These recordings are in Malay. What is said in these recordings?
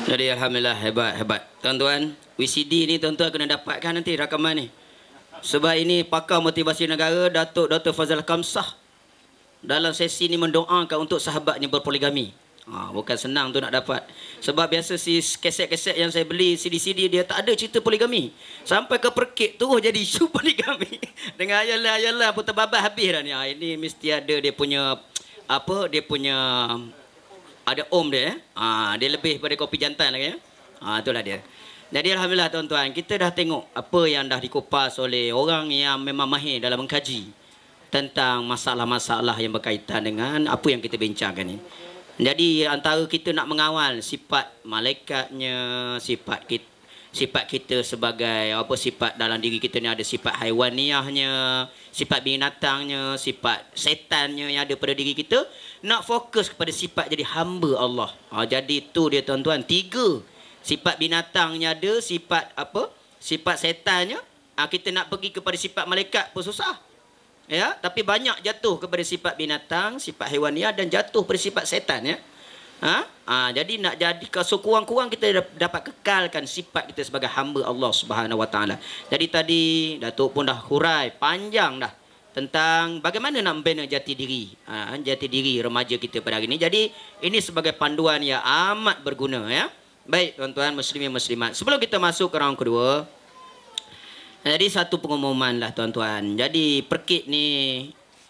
Jadi alhamdulillah hebat. Tuan-tuan, VCD ni tuan-tuan kena dapatkan nanti rakaman ni. Sebab ini pakar motivasi negara Datuk Dr. Fazal Kamsah dalam sesi ni mendoakan untuk sahabatnya berpoligami. Bukan senang tu nak dapat. Sebab biasa si keset-keset yang saya beli, CD-CD dia tak ada cerita poligami. Sampai ke perkit terus jadi isu poligami. Dengan ayalah pun terbabas habis dah ni. Ini mesti ada dia punya ada dia. Dia lebih pada kopi jantan lagi ya. Itulah dia. Jadi alhamdulillah tuan-tuan, kita dah tengok apa yang dah dikupas oleh orang yang memang mahir dalam mengkaji tentang masalah-masalah yang berkaitan dengan apa yang kita bincangkan ni. Jadi antara kita nak mengawal sifat malaikatnya, sifat kita sebagai sifat dalam diri kita ni, ada sifat haiwaniahnya, sifat binatangnya, sifat setannya yang ada pada diri kita, nak fokus kepada sifat jadi hamba Allah. Jadi tu dia tuan-tuan, 3 sifat binatangnya ada, sifat setannya. Kita nak pergi kepada sifat malaikat pun susah. Ya, tapi banyak jatuh kepada sifat binatang, sifat haiwaniah dan jatuh pada sifat setan ya. Jadi nak jadi sekurang-kurang kita dapat kekalkan sifat kita sebagai hamba Allah Subhanahu Wa Taala. Jadi tadi Datuk pun dah hurai panjang dah tentang bagaimana nak membina jati diri remaja kita pada hari ini. Jadi ini sebagai panduan yang amat berguna ya. Baik tuan-tuan muslimin muslimat. Sebelum kita masuk ke round kedua, jadi satu pengumuman lah tuan-tuan. Jadi perkit ni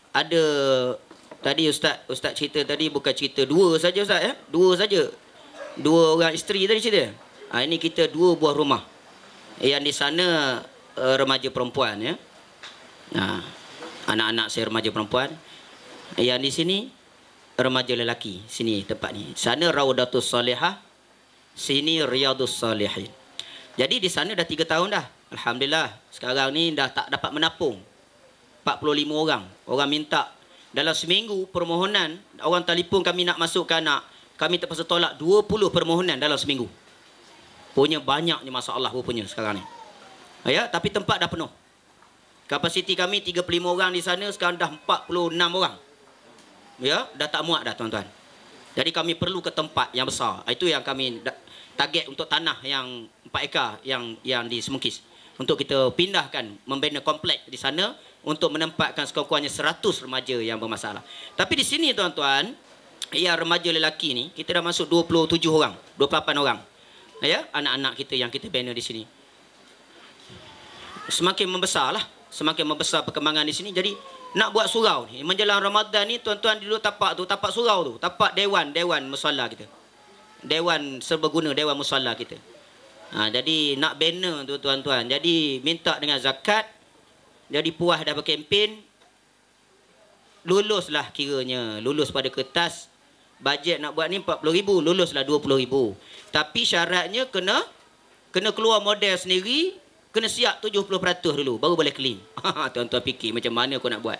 ada tadi Ustaz cerita tadi, bukan cerita 2 saja Ustaz ya. 2 saja. 2 orang isteri tadi cerita. Ini kita 2 buah rumah. Yang di sana remaja perempuan ya. Anak-anak saya remaja perempuan. Yang di sini remaja lelaki. Sini tempat ni. Sana Raudatus Salihah, sini Riyadus Salihin. Jadi di sana dah 3 tahun dah. Alhamdulillah, sekarang ni dah tak dapat menapung 45 orang. Orang minta dalam seminggu permohonan, orang telefon kami nak masukkan anak, kami terpaksa tolak 20 permohonan dalam seminggu. Punya banyaknya masalah rupanya sekarang ni. Ya, tapi tempat dah penuh. Kapasiti kami 35 orang di sana, sekarang dah 46 orang. Ya, dah tak muat dah tuan-tuan. Jadi kami perlu ke tempat yang besar. Itu yang kami target untuk tanah yang 4 ekar yang di Semukis. Untuk kita pindahkan, membina kompleks di sana untuk menempatkan sekurang-kurangnya 100 remaja yang bermasalah. Tapi di sini tuan-tuan, yang remaja lelaki ni, kita dah masuk 27 orang, 28 orang. Ya, anak-anak kita yang kita bina di sini. Semakin membesar perkembangan di sini. Jadi nak buat surau ni, menjelang Ramadan ni tuan-tuan dulu tapak surau tu, tapak dewan musalla kita. Dewan serbaguna, dewan musalla kita. Jadi nak banner tu tuan-tuan. Jadi minta dengan zakat. Jadi puas dah berkempen. Luluslah kiranya. Lulus pada kertas. Bajet nak buat ni 40,000. Luluslah 20,000. Tapi syaratnya kena keluar model sendiri. Kena siap 70% dulu. Baru boleh claim. Tuan-tuan fikir macam mana aku nak buat.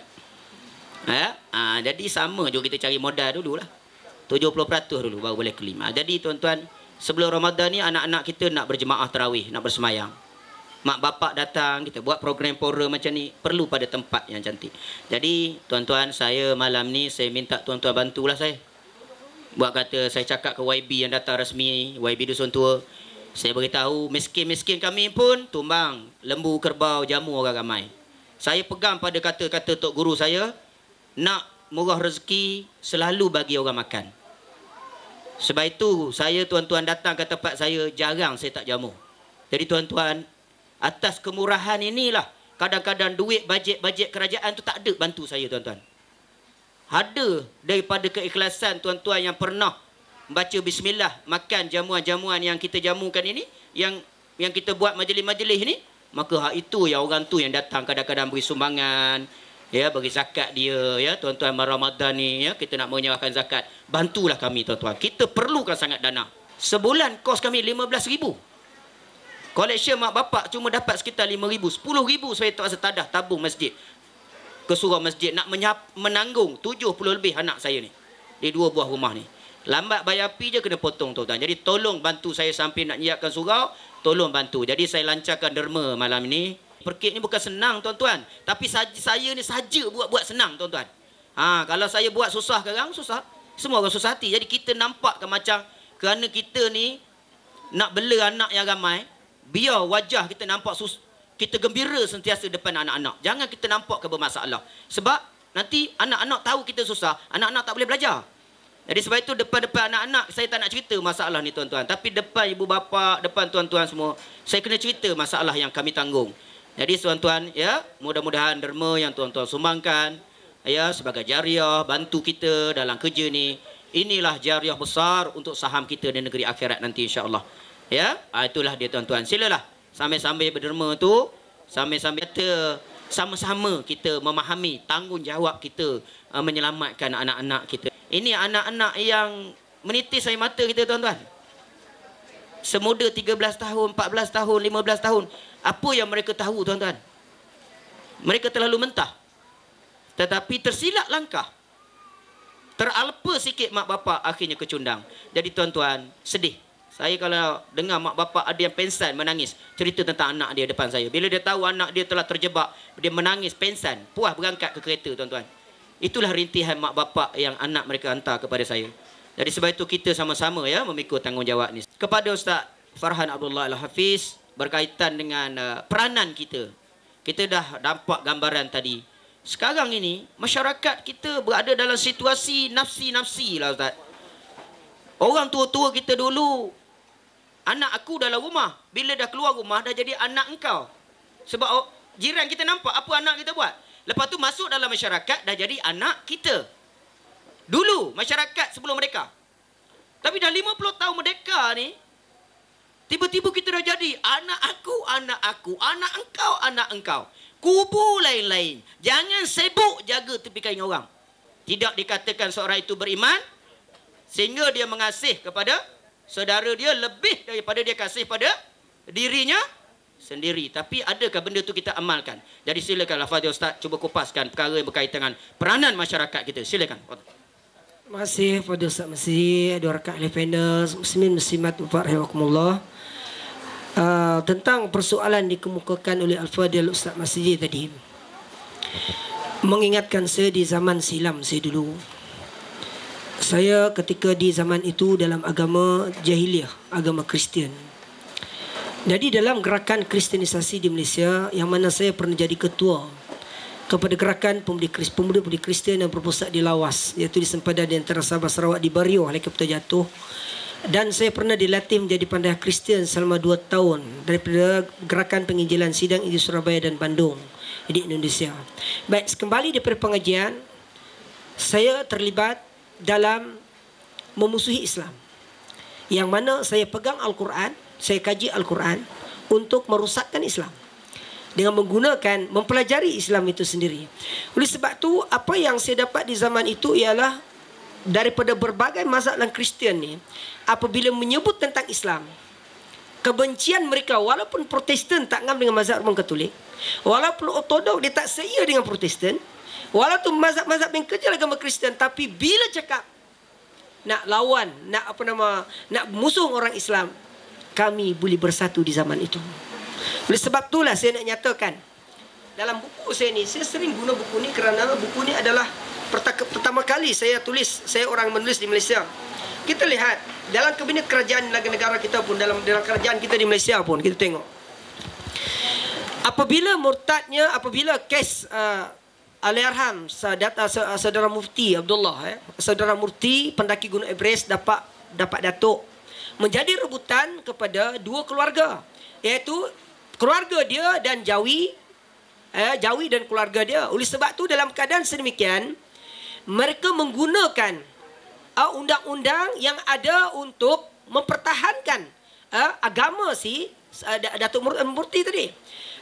Jadi sama juga kita cari modal dulu lah. 70% dulu baru boleh claim. Jadi tuan-tuan, sebelum Ramadan ni anak-anak kita nak berjemaah tarawih, nak bersemayang. Mak bapak datang, kita buat program pora macam ni, perlu pada tempat yang cantik. Jadi tuan-tuan, saya malam ni saya minta tuan-tuan bantulah saya. Buat kata saya cakap ke YB yang datang rasmi, YB Dusun Tua, saya beritahu miskin-miskin kami pun tumbang lembu, kerbau, jamu orang ramai. Saya pegang pada kata-kata tok guru saya, nak murah rezeki selalu bagi orang makan. Sebab itu saya tuan-tuan datang ke tempat saya, jarang saya tak jamu. Jadi tuan-tuan, atas kemurahan inilah kadang-kadang duit bajet kerajaan tu tak ada bantu saya tuan-tuan. Ada daripada keikhlasan tuan-tuan yang pernah baca bismillah, makan jamuan-jamuan yang kita jamukan ini, yang kita buat majlis-majlis ni, maka itu yang orang tu yang datang kadang-kadang beri sumbangan, ya, bagi zakat dia ya tuan-tuan. Ramadan ni ya, kita nak menyerahkan zakat, bantulah kami tuan-tuan. Kita perlukan sangat dana. Sebulan kos kami 15,000. Collection mak bapak cuma dapat sekitar 5,000, 10,000 saya terpaksa tadah tabung masjid. Ke surau masjid nak menanggung 70 lebih anak saya ni di 2 buah rumah ni. Lambat bayar api je kena potong tuan-tuan. Jadi tolong bantu saya sampai nak nyiapkan surau, tolong bantu. Jadi saya lancarkan derma malam ni. Perkit ni bukan senang tuan-tuan, tapi saya ni saja buat senang tuan-tuan. Kalau saya buat susah sekarang, susah. Semua orang susah hati. Jadi kita nampakkan macam kerana kita ni nak bela anak yang ramai, biar wajah kita nampak kita gembira sentiasa depan anak-anak. Jangan kita nampak ke bermasalah. Sebab nanti anak-anak tahu kita susah, anak-anak tak boleh belajar. Jadi sebab itu depan-depan anak-anak saya tak nak cerita masalah ni tuan-tuan. Tapi depan ibu bapa, depan tuan-tuan semua, saya kena cerita masalah yang kami tanggung. Jadi tuan-tuan, ya, mudah-mudahan derma yang tuan-tuan sumbangkan, ya, sebagai jariah bantu kita dalam kerja ni. Inilah jariah besar untuk saham kita di negeri akhirat nanti insya-Allah. Ya, itulah dia tuan-tuan. Silalah sambil-sambil berderma tu, sambil-sambil kita sama-sama kita memahami tanggungjawab kita menyelamatkan anak-anak kita. Ini anak-anak yang menitis air mata kita tuan-tuan. Semuda 13 tahun, 14 tahun, 15 tahun. Apa yang mereka tahu tuan-tuan? Mereka terlalu mentah. Tetapi tersilap langkah. Teralpa sikit mak bapak akhirnya kecundang. Jadi tuan-tuan, sedih. Saya kalau dengar mak bapak ada yang pensan menangis, cerita tentang anak dia depan saya. Bila dia tahu anak dia telah terjebak, dia menangis pensan, puas berangkat ke kereta tuan-tuan. Itulah rintihan mak bapak yang anak mereka hantar kepada saya. Jadi sebab itu kita sama-sama ya memikul tanggungjawab ni. Kepada Ustaz Farhan Abdullah Al-Hafiz berkaitan dengan peranan kita. Kita dah nampak gambaran tadi. Sekarang ini masyarakat kita berada dalam situasi nafsi-nafsi lah Ustaz. Orang tua-tua kita dulu, anak aku dalam rumah, bila dah keluar rumah dah jadi anak engkau. Sebab jiran kita nampak apa anak kita buat. Lepas tu masuk dalam masyarakat dah jadi anak kita. Dulu masyarakat sebelum mereka. Tapi dah 50 tahun merdeka ni, tiba-tiba kita dah jadi anak aku, anak aku, anak engkau, anak engkau. Kubu lain-lain. Jangan sibuk jaga tepi kain orang. Tidak dikatakan seorang itu beriman sehingga dia mengasih kepada saudara dia lebih daripada dia kasih pada dirinya sendiri. Tapi adakah benda tu kita amalkan? Jadi silakan Al-Fadhil Ustaz cuba kupaskan perkara yang berkaitan dengan peranan masyarakat kita. Silakan. Terima kasih kepada Ustaz Masih, dua rakan independent, muslimin muslimat rahimakumullah. Tentang persoalan dikemukakan oleh Al-Fadhil Ustaz Masih tadi, mengingatkan saya di zaman silam saya dulu. Saya ketika di zaman itu dalam agama jahiliah, agama Kristian. Jadi dalam gerakan kristianisasi di Malaysia, yang mana saya pernah jadi ketua kepada gerakan pemuda-pemudi Kristian yang berpusat di Lawas, iaitu di sempadan di antara Sabah Sarawak di Bario, Helikopter jatuh. Dan saya pernah dilatih menjadi pandai Kristian selama 2 tahun daripada gerakan penginjilan sidang di Surabaya dan Bandung di Indonesia. Baik, kembali daripada pengajian, saya terlibat dalam memusuhi Islam. Yang mana saya pegang Al-Quran, saya kaji Al-Quran untuk merosakkan Islam dengan menggunakan, mempelajari Islam itu sendiri. Oleh sebab tu, apa yang saya dapat di zaman itu ialah daripada berbagai mazhab dan Kristian ni, apabila menyebut tentang Islam, kebencian mereka, walaupun Protestan tak ngam dengan mazhab Roman Katolik, walaupun Ortodok dia tak seia dengan Protestan, walaupun mazhab-mazhab yang kecil agama Kristian, tapi bila cakap nak lawan, nak musuh orang Islam, kami boleh bersatu di zaman itu. Oleh sebab itulah saya nak nyatakan dalam buku saya ni, saya sering guna buku ni kerana buku ni adalah pertama kali saya tulis, saya orang menulis di Malaysia. Kita lihat dalam kabinet kerajaan negara kita pun, dalam kerajaan kita di Malaysia pun, kita tengok apabila kes Allahyarham saudara Mufti Abdullah, saudara Mufti pendaki Gunung Everest dapat datuk, menjadi rebutan kepada 2 keluarga, iaitu keluarga dia dan Jawi dan keluarga dia. Oleh sebab tu dalam keadaan sedemikian, mereka menggunakan undang-undang yang ada untuk mempertahankan agama si Datuk Murti tadi.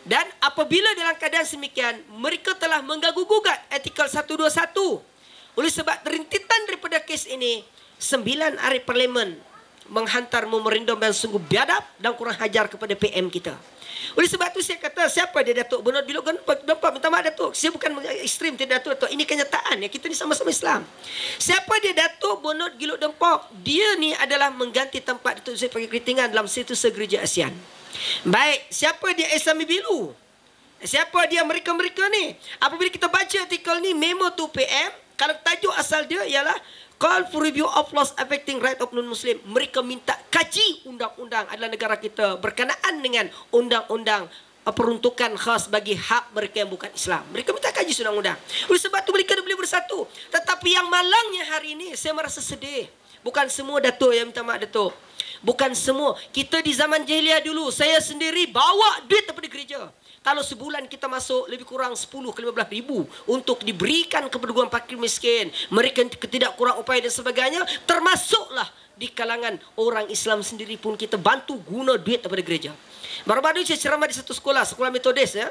Dan apabila dalam keadaan sedemikian, mereka telah mengganggu-gugat artikel 121. Oleh sebab rintitan daripada kes ini, 9 ahli parlimen menghantar memorandum yang sungguh biadab dan kurang hajar kepada PM kita. Oleh sebab itu saya kata, siapa dia Datuk Bernard Giluk Dempok? Minta maaf Datuk, saya bukan ekstrim tidak Datuk. Ini kenyataan ya, kita ni sama-sama Islam. Siapa dia Datuk Bernard Giluk Dempok? Dia ni adalah mengganti tempat Datuk Zul Fakir Keritingan dalam situs gereja ASEAN. Baik, siapa dia Islami Bilu? Siapa dia mereka-mereka ni? Apabila kita baca artikel ni, memo tu PM, Kalau tajuk asal dia ialah Call for Review of Laws Affecting Right of Non-Muslim. Mereka minta kaji undang-undang adalah negara kita berkenaan dengan undang-undang peruntukan khas bagi hak mereka yang bukan Islam. Mereka minta kaji undang-undang. Oleh sebab itu mereka boleh bersatu. Tetapi yang malangnya hari ini saya merasa sedih. Bukan semua Datuk yang minta maaf Datuk. Bukan semua. Kita di zaman jahiliah dulu, saya sendiri bawa duit daripada gereja. Kalau sebulan kita masuk lebih kurang 10 ke 15 ribu untuk diberikan kepada golongan fakir miskin, mereka tidak kurang upaya dan sebagainya, termasuklah di kalangan orang Islam sendiri pun kita bantu guna duit daripada gereja. Baru-baru saya ceramah di satu sekolah Metodis ya.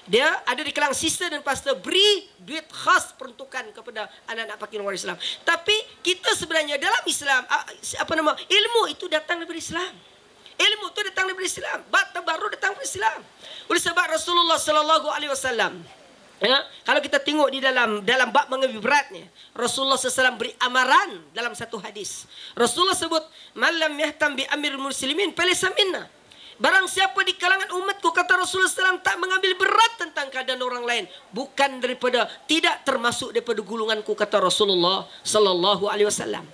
Dia ada di kalangan sister dan pastor beri duit khas peruntukan kepada anak-anak fakir orang Islam. Tapi kita sebenarnya dalam Islam ilmu itu datang daripada Islam. Ilmu itu datang daripada Islam. Bab baru datang daripada Islam. Oleh sebab Rasulullah sallallahu alaihi wasallam, ya, kalau kita tengok di dalam bab mengambil beratnya, Rasulullah SAW beri amaran dalam satu hadis. Rasulullah sebut, "Man lam yahtam bi amirul muslimin falaysa minna." Barang siapa di kalangan umatku, kata Rasulullah SAW, tak mengambil berat tentang keadaan orang lain, bukan daripada, tidak termasuk daripada gulunganku, kata Rasulullah sallallahu alaihi wasallam.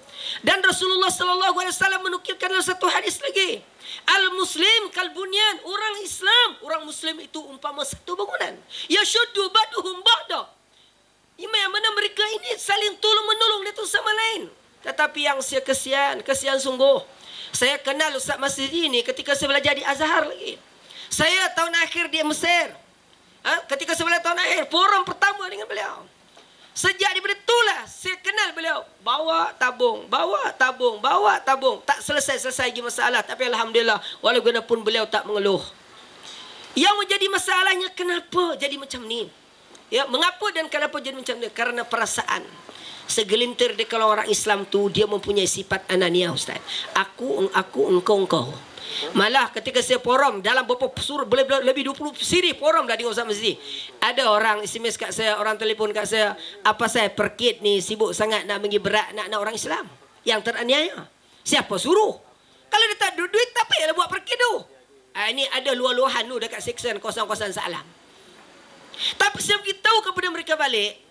Dan Rasulullah sallallahu alaihi wasallam menukilkan dalam satu hadis lagi, al-muslim kal bunyan, orang Islam, orang muslim itu umpama satu bangunan. Yashuddu ba'duhum ba'da. Yang mana mereka ini saling tolong menolong satu sama lain. Tetapi yang saya kesian sungguh. Saya kenal Ustaz Masjid ini ketika saya belajar di Azhar lagi. Saya tahun akhir di Mesir. Ketika saya belajar tahun akhir, forum pertama dengan beliau. Sejak daripada itulah saya kenal beliau. Bawa tabung. Tak selesai lagi masalah. Tapi Alhamdulillah, walaupun beliau tak mengeluh. Yang menjadi masalahnya, kenapa jadi macam ni? Ya, mengapa dan kenapa jadi macam ni? Karena perasaan. Segelintir di kalangan orang Islam tu dia mempunyai sifat anania, Ustaz. Aku, engkau. Malah ketika saya forum dalam beberapa surah, boleh lebih 20 siri forum dah di Ustaz Masjid. Ada orang SMS kat saya, orang telefon kat saya, apa saya perkit ni sibuk sangat nak bagi berat nak orang Islam yang teraniaya. Siapa suruh? Kalau dia tak ada duit, tak payahlah buat perkit tu. Ini ada luah-luahan tu dekat section kawasan-kawasan Salam. Tapi saya beritahu kepada mereka balik.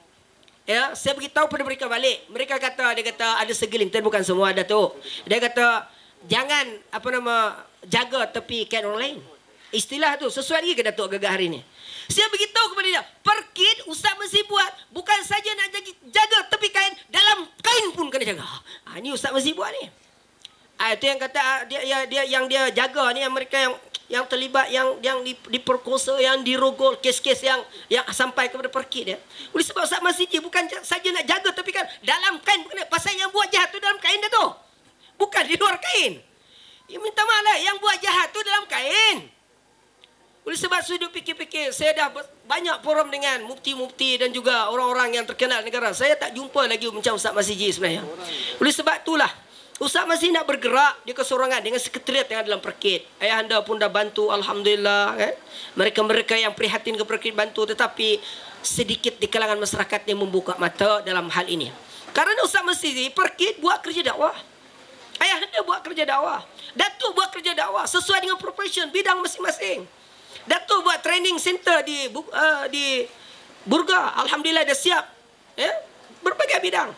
Ya, saya beritahu pada mereka balik. Dia kata ada segelintir, bukan semua ada tu. Dia kata jangan jaga tepi kain orang lain. Istilah tu sesuai lagi ke Datuk Gagah hari ni. Saya beritahu kepada dia, perkit Ustaz mesti buat bukan saja nak jaga tepi kain, dalam kain pun kena jaga. Ni Ustaz mesti buat ni. Itu yang kata dia jaga ni, yang mereka yang terlibat, yang diperkosa, yang dirogol, kes-kes yang sampai kepada perkit dia. Oleh sebab Ustaz Masjid bukan saja nak jaga tapi kan dalam kain, bukan pasal yang buat jahat tu dalam kain dia tu. Bukan di luar kain. Ya, minta maaf lah, yang buat jahat tu dalam kain. Oleh sebab sudut fikir-fikir, saya dah banyak forum dengan mufti-mufti dan juga orang-orang yang terkenal negara. Saya tak jumpa lagi macam Ustaz Masjid sebenarnya. Oleh sebab itulah Ustaz masih nak bergerak, dia kesorangan dengan sekretariat yang dalam perkit. Ayah anda pun dah bantu, Alhamdulillah. Kan? Mereka-mereka yang prihatin ke perkit bantu, tetapi sedikit di kalangan masyarakat yang membuka mata dalam hal ini. Karena Ustaz masih perkit buat kerja dakwah. Ayah anda buat kerja dakwah. Datuk buat kerja dakwah sesuai dengan profession, bidang masing-masing. Datuk buat training center di Burga. Alhamdulillah dah siap. Ya? Berbagai bidang.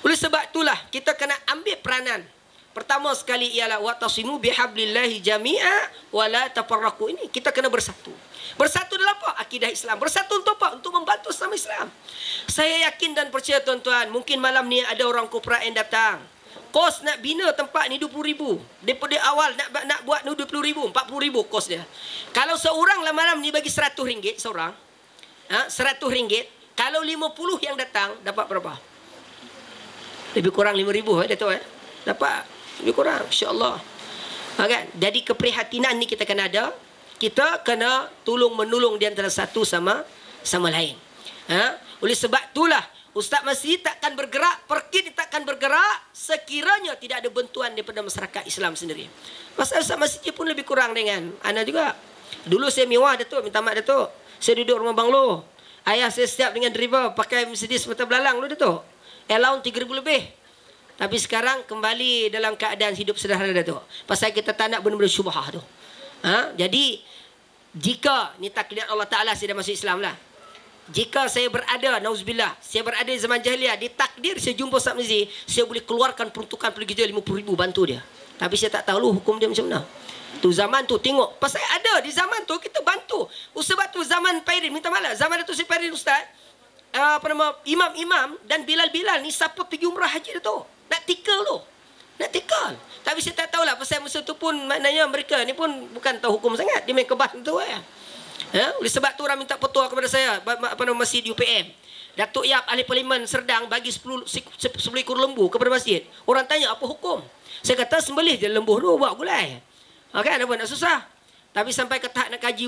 Oleh sebab itulah kita kena ambil peranan. Pertama sekali ialah wa'tasimu bihablillahi jami'a wa la tafarraqu. Ini kita kena bersatu. Bersatu dalam apa? Akidah Islam. Bersatu untuk apa? Untuk membantu sesama Islam. Saya yakin dan percaya tuan-tuan, mungkin malam ni ada orang korporat yang datang. Kos nak bina tempat ni 20,000. Daripada awal nak buat ni 20,000, 40,000 kos dia. Kalau seorang lah malam ni bagi RM100 seorang. RM100. Kalau 50 yang datang, dapat berapa? Lebih kurang 5,000 Datuk Dapat lebih kurang, insya-Allah. Kan? Jadi keprihatinan ni kita kena ada. Kita kena tolong-menolong di antara satu sama lain. Oleh sebab itulah Ustaz Masjid takkan bergerak, perkit takkan bergerak sekiranya tidak ada bantuan daripada masyarakat Islam sendiri. Pasal Ustaz Masjid pun lebih kurang dengan anak juga. Dulu saya mewah Datuk, minta maaf Datuk. Saya duduk rumah banglo. Ayah saya setiap dengan driver pakai Mercedes mata belalang dulu Datuk. Allowance 3,000 lebih. Tapi sekarang kembali dalam keadaan hidup sederhana Datuk. Pasal kita tak nak benda-benda syubhah tu. Jadi jika ni takdir Allah Ta'ala saya dah masuk Islam lah. jika saya berada, nauzubillah, saya berada di zaman jahiliah, ditakdir saya jumpa Ustaz Mizi, saya boleh keluarkan peruntukan pergi kerja 50,000 bantu dia. Tapi saya tak tahu hukum dia macam mana. Tu zaman tu tengok, pasal ada di zaman tu kita bantu. Sebab tu zaman Pairin, minta maaf, zaman tu si Pairin Ustaz, imam-imam dan Bilal-Bilal ni siapa pergi umrah haji dia tu. Nak tikal tu. Nak tikal. Tapi saya tak tahulah pasal masa tu pun maknanya mereka ni pun bukan tahu hukum sangat. Dia main kebas tu oleh sebab tu orang minta petua kepada saya masjid UPM. Datuk Yap ahli parlimen Serdang bagi 10 ekor lembu kepada masjid. Orang tanya apa hukum? Saya kata sembelih je lembu tu buat gulai. Kan apa nak susah. Tapi sampai ke tahap nak kaji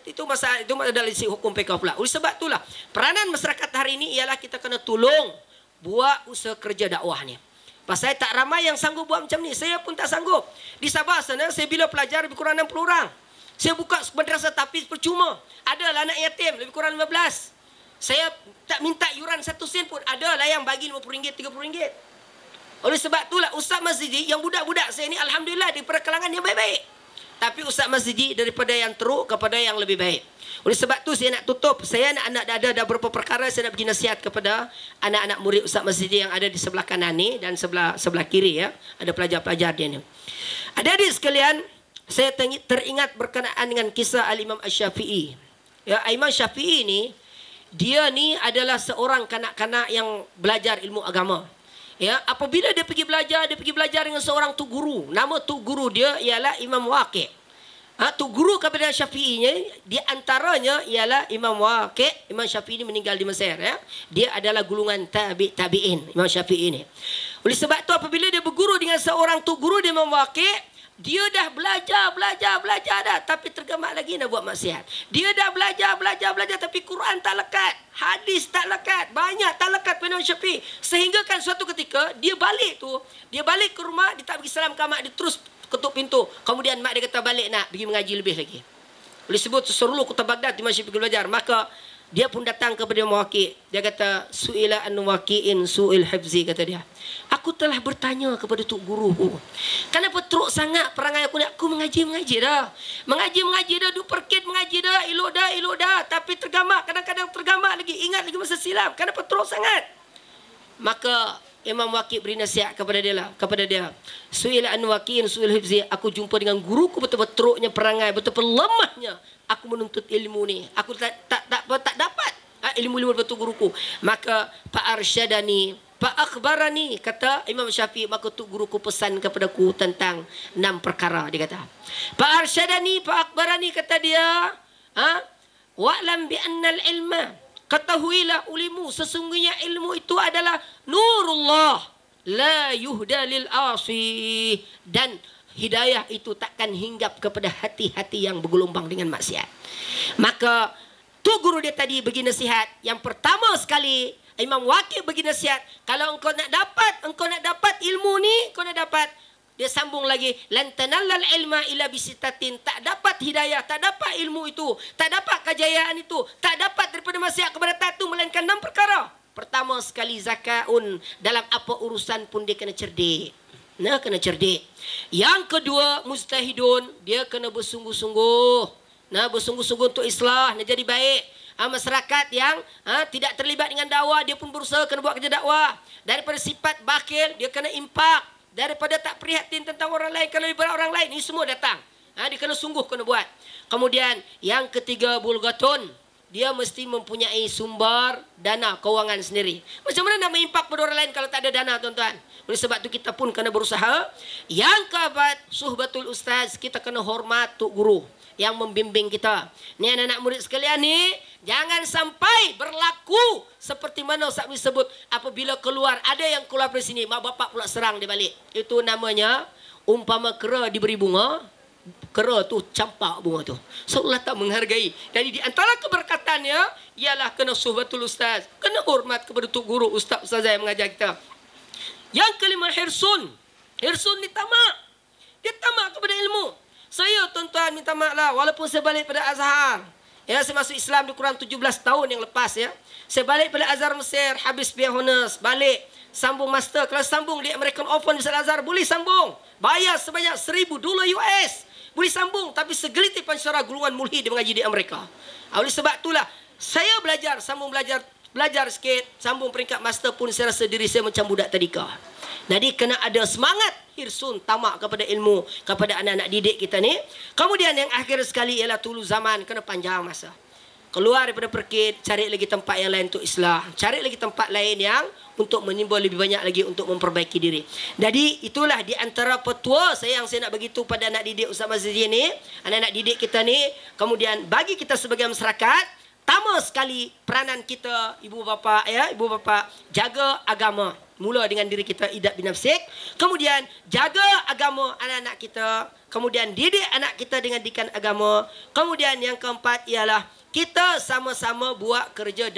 itu masalah dalam isi hukum PK pula. Oleh sebab itulah peranan masyarakat hari ini ialah kita kena tolong buat usaha kerja dakwah ni. Pasal tak ramai yang sanggup buat macam ni. Saya pun tak sanggup. Di Sabah sana saya bila pelajar lebih kurang 60 orang. Saya buka madrasah tafiz percuma. Adalah anak yatim lebih kurang 15. Saya tak minta yuran 1 sen pun. Adalah yang bagi RM50, RM30. Oleh sebab itulah Ustaz Masjidi yang budak-budak saya ni alhamdulillah daripada kalangan yang baik-baik. Tapi Ustaz Masjidi daripada yang teruk kepada yang lebih baik. Oleh sebab tu saya nak tutup. Saya nak ada beberapa perkara saya nak bagi nasihat kepada anak-anak murid Ustaz Masjidi yang ada di sebelah kanan ni dan sebelah kiri ya. Ada pelajar-pelajar dia ni. Adik-adik sekalian, saya teringat berkenaan dengan kisah Al-Imam Asy-Syafi'i. Ya, Imam Syafi'i ni, dia ni adalah seorang kanak-kanak yang belajar ilmu agama. Ya, apabila dia pergi belajar dengan seorang tu guru. Nama tu guru dia ialah Imam Waqi'. Tu guru kepada Syafi'inya, di antaranya ialah Imam Waqi'. Imam Syafi'i ini meninggal di Mesir ya. Dia adalah gulungan tabi'in, Imam Syafi'i ini. Oleh sebab tu apabila dia berguru dengan seorang tu guru dia Imam Waqi', dia dah belajar dah. Tapi tergemak lagi nak buat maksiat. Dia dah belajar tapi Quran tak lekat. Hadis tak lekat. Banyak tak lekat pada Imam Syafi'i. Sehingga kan suatu ketika, dia balik ke rumah, dia tak pergi salam ke mak, dia terus ketuk pintu. Kemudian mak dia kata balik nak pergi mengaji lebih lagi. Oleh sebut seluruh kota Baghdad Imam Syafi'i pergi belajar. Maka dia pun datang kepada Imam Waqi'. Dia kata, Su'ila an waqi'in su'il hifzi, kata dia. Aku telah bertanya kepada tuk guruku. Kenapa teruk sangat perangai aku ni? Aku mengaji dah. Mengaji dah. Duk perkit mengaji dah. Elok dah. Tapi tergamak. Kadang-kadang tergamak lagi. Ingat lagi masa silam. Kenapa teruk sangat? Maka Imam Waqi' beri nasihat kepada dia. Su'ila an waqi'in su'il hifzi. Aku jumpa dengan guruku betul-betul teruknya perangai. Betul-betul lemahnya. Aku menuntut ilmu ni. Aku tak dapat ilmu-ilmu betul guruku. Maka Pak akhbarani, kata Imam Syafi'i, maka tu guruku pesan kepadaku tentang 6 perkara, dia kata. Pak akhbarani, kata dia, wa'lam bi annal ilma, ketahuilah ulimu, sesungguhnya ilmu itu adalah nurullah, la yuhda lil asi, dan hidayah itu takkan hinggap kepada hati-hati yang bergelombang dengan maksiat. Maka tu guru dia tadi bagi nasihat. Yang pertama sekali, Imam Waqi' bagi nasihat, kalau engkau nak dapat ilmu ni, kau nak dapat, dia sambung lagi, lan tanallal ilma illa bisitatin, tak dapat hidayah, tak dapat ilmu itu, tak dapat kejayaan itu, tak dapat daripada maksiat kepada taat itu, melainkan 6 perkara. Pertama sekali zakaun, dalam apa urusan pun dia kena cerdik. Kena cerdik. Yang kedua, mujtahidun, dia kena bersungguh-sungguh. Bersungguh-sungguh untuk islah, nak jadi baik. Masyarakat yang tidak terlibat dengan dakwah, dia pun berusaha kena buat kerja dakwah. Daripada sifat bakhil, dia kena impak. Daripada tak prihatin tentang orang lain, kalau daripada orang lain, ini semua datang. Dia kena sungguh, kena buat. Kemudian yang ketiga, bulgatun, dia mesti mempunyai sumber dana kewangan sendiri. Macam mana nak mengimpak pada orang lain kalau tak ada dana, tuan-tuan? Oleh sebab itu kita pun kena berusaha. Yang keempat, suhbatul ustaz, kita kena hormat tuk guru yang membimbing kita. Ni anak-anak murid sekalian ni, jangan sampai berlaku seperti mana Ustaz sebut, apabila keluar, ada yang keluar dari sini, mak bapak pula serang dia balik. Itu namanya, umpama kera diberi bunga, kera tu campak bunga tu. Seolah tak menghargai. Jadi di antara keberkatannya, ialah kena suhbatul ustaz, kena hormat kepada tuk guru, ustaz-ustazah yang mengajar kita. Yang kelima, hirsun. Hirsun ni tamak. Dia tamak kepada ilmu. Saya, tuan-tuan, minta maaf lah, walaupun saya balik pada Azhar. Ya, saya masuk Islam di kurang 17 tahun yang lepas ya. Saya balik pada Azhar Mesir, habis biar honors, balik sambung master. Kalau sambung di American Open di Azhar, boleh sambung. Bayar sebanyak $1,000 US. Boleh sambung, tapi segelintir pensyarah gulungan mulhid dia mengaji di Amerika. Oleh sebab itulah Saya belajar, sambung belajar sikit, sambung peringkat master pun saya rasa diri saya macam budak tadika. Jadi kena ada semangat, hirsun, tamak kepada ilmu, kepada anak-anak didik kita ni. Kemudian yang akhir sekali ialah tulu zaman, kena panjang masa. Keluar daripada perkit, cari lagi tempat yang lain untuk islah. Cari lagi tempat lain yang untuk menimbul lebih banyak lagi untuk memperbaiki diri. Jadi itulah di antara petua saya yang saya nak beritahu pada anak didik Ustaz Mazidi ni, anak-anak didik kita ni. Kemudian bagi kita sebagai masyarakat, pertama sekali peranan kita ibu bapa jaga agama. Mula dengan diri kita idap binafsik, kemudian jaga agama anak-anak kita, kemudian didik anak kita dengan didikan agama. Kemudian yang keempat ialah kita sama-sama buat kerja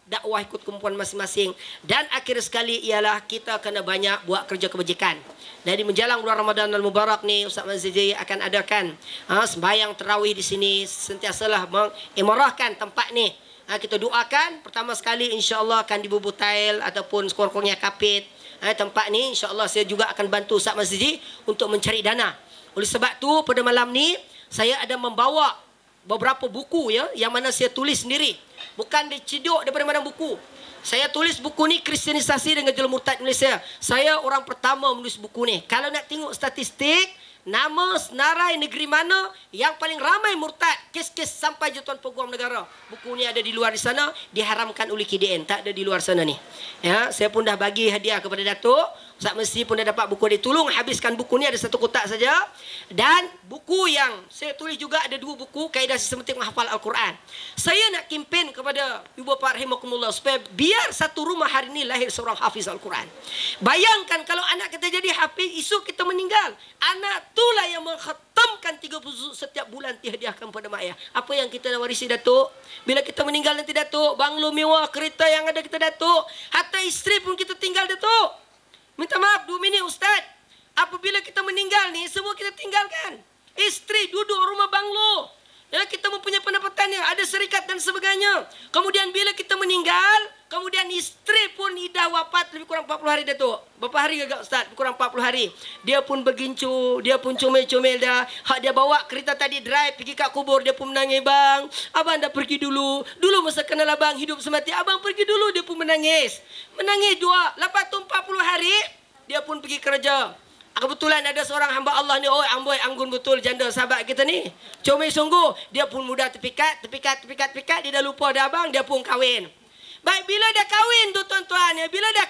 dakwah ikut kumpulan masing-masing. Dan akhir sekali ialah kita kena banyak buat kerja kebajikan. Dari menjelang bulan Ramadan Al-Mubarak ni, Ustaz Mazidi akan adakan sembahyang tarawih di sini, sentiasalah mengimarahkan tempat ni. Kita doakan pertama sekali insya-Allah akan dibubuh tail ataupun sekurang-kurangnya kapit. Tempat ni insya-Allah saya juga akan bantu Ustaz Mazidi untuk mencari dana. Oleh sebab tu pada malam ni saya ada membawa beberapa buku ya yang mana saya tulis sendiri. Bukan diciduk daripada mana buku. Saya tulis buku ni Kristianisasi dan Gejala Murtad Malaysia. Saya orang pertama menulis buku ni. Kalau nak tengok statistik, nama senarai negeri mana yang paling ramai murtad, kes-kes sampai Jatuhan Peguam Negara. Buku ni ada di luar di sana, diharamkan oleh KDN, tak ada di luar sana ni. Ya, saya pun dah bagi hadiah kepada Datuk. Ustaz Mesti pun dah dapat buku dia. Tolong habiskan buku ni, ada satu kotak saja. Dan buku yang saya tulis juga ada 2 buku, Kaedah Sistematik Menghafal Al-Quran. Saya nak kempen kepada ibu bapa rahimakumullah supaya biar satu rumah hari ini lahir seorang hafiz Al-Quran. Bayangkan kalau anak kita jadi hafiz, esok kita meninggal. Anak itulah yang mengkhatamkan 30 juz setiap bulan dihadiahkan kepada mak ayah. Apa yang kita nak warisi Datuk? Bila kita meninggal nanti Datuk, banglo mewah, kereta yang ada kita Datuk, hatta isteri pun kita tinggal Datuk. Minta maaf 2 minit Ustaz. Apabila kita meninggal ni, semua kita tinggalkan. Isteri duduk rumah banglo. Ya, kita mempunyai pendapatannya, ada serikat dan sebagainya. Kemudian bila kita meninggal, kemudian isteri pun dah wafat lebih kurang 40 hari Datuk. Berapa hari agak Ustaz? Lebih kurang 40 hari. Dia pun bergincu, dia pun comel-comel dah. Hak dia bawa kereta tadi drive pergi kat kubur, dia pun menangis, "Bang, abang dah pergi dulu. Dulu masa kenal abang hidup semati, abang pergi dulu." Dia pun menangis. Menangis 2. Lepas tu 40 hari, dia pun pergi kerja. Kebetulan ada seorang hamba Allah ni, amboi anggun betul janda sahabat kita ni. Comel sungguh, dia pun mudah terpikat, dia dah lupa dah abang, dia pun kahwin. Baik, bila dah kahwin tu tuan-tuan, ya, bila dah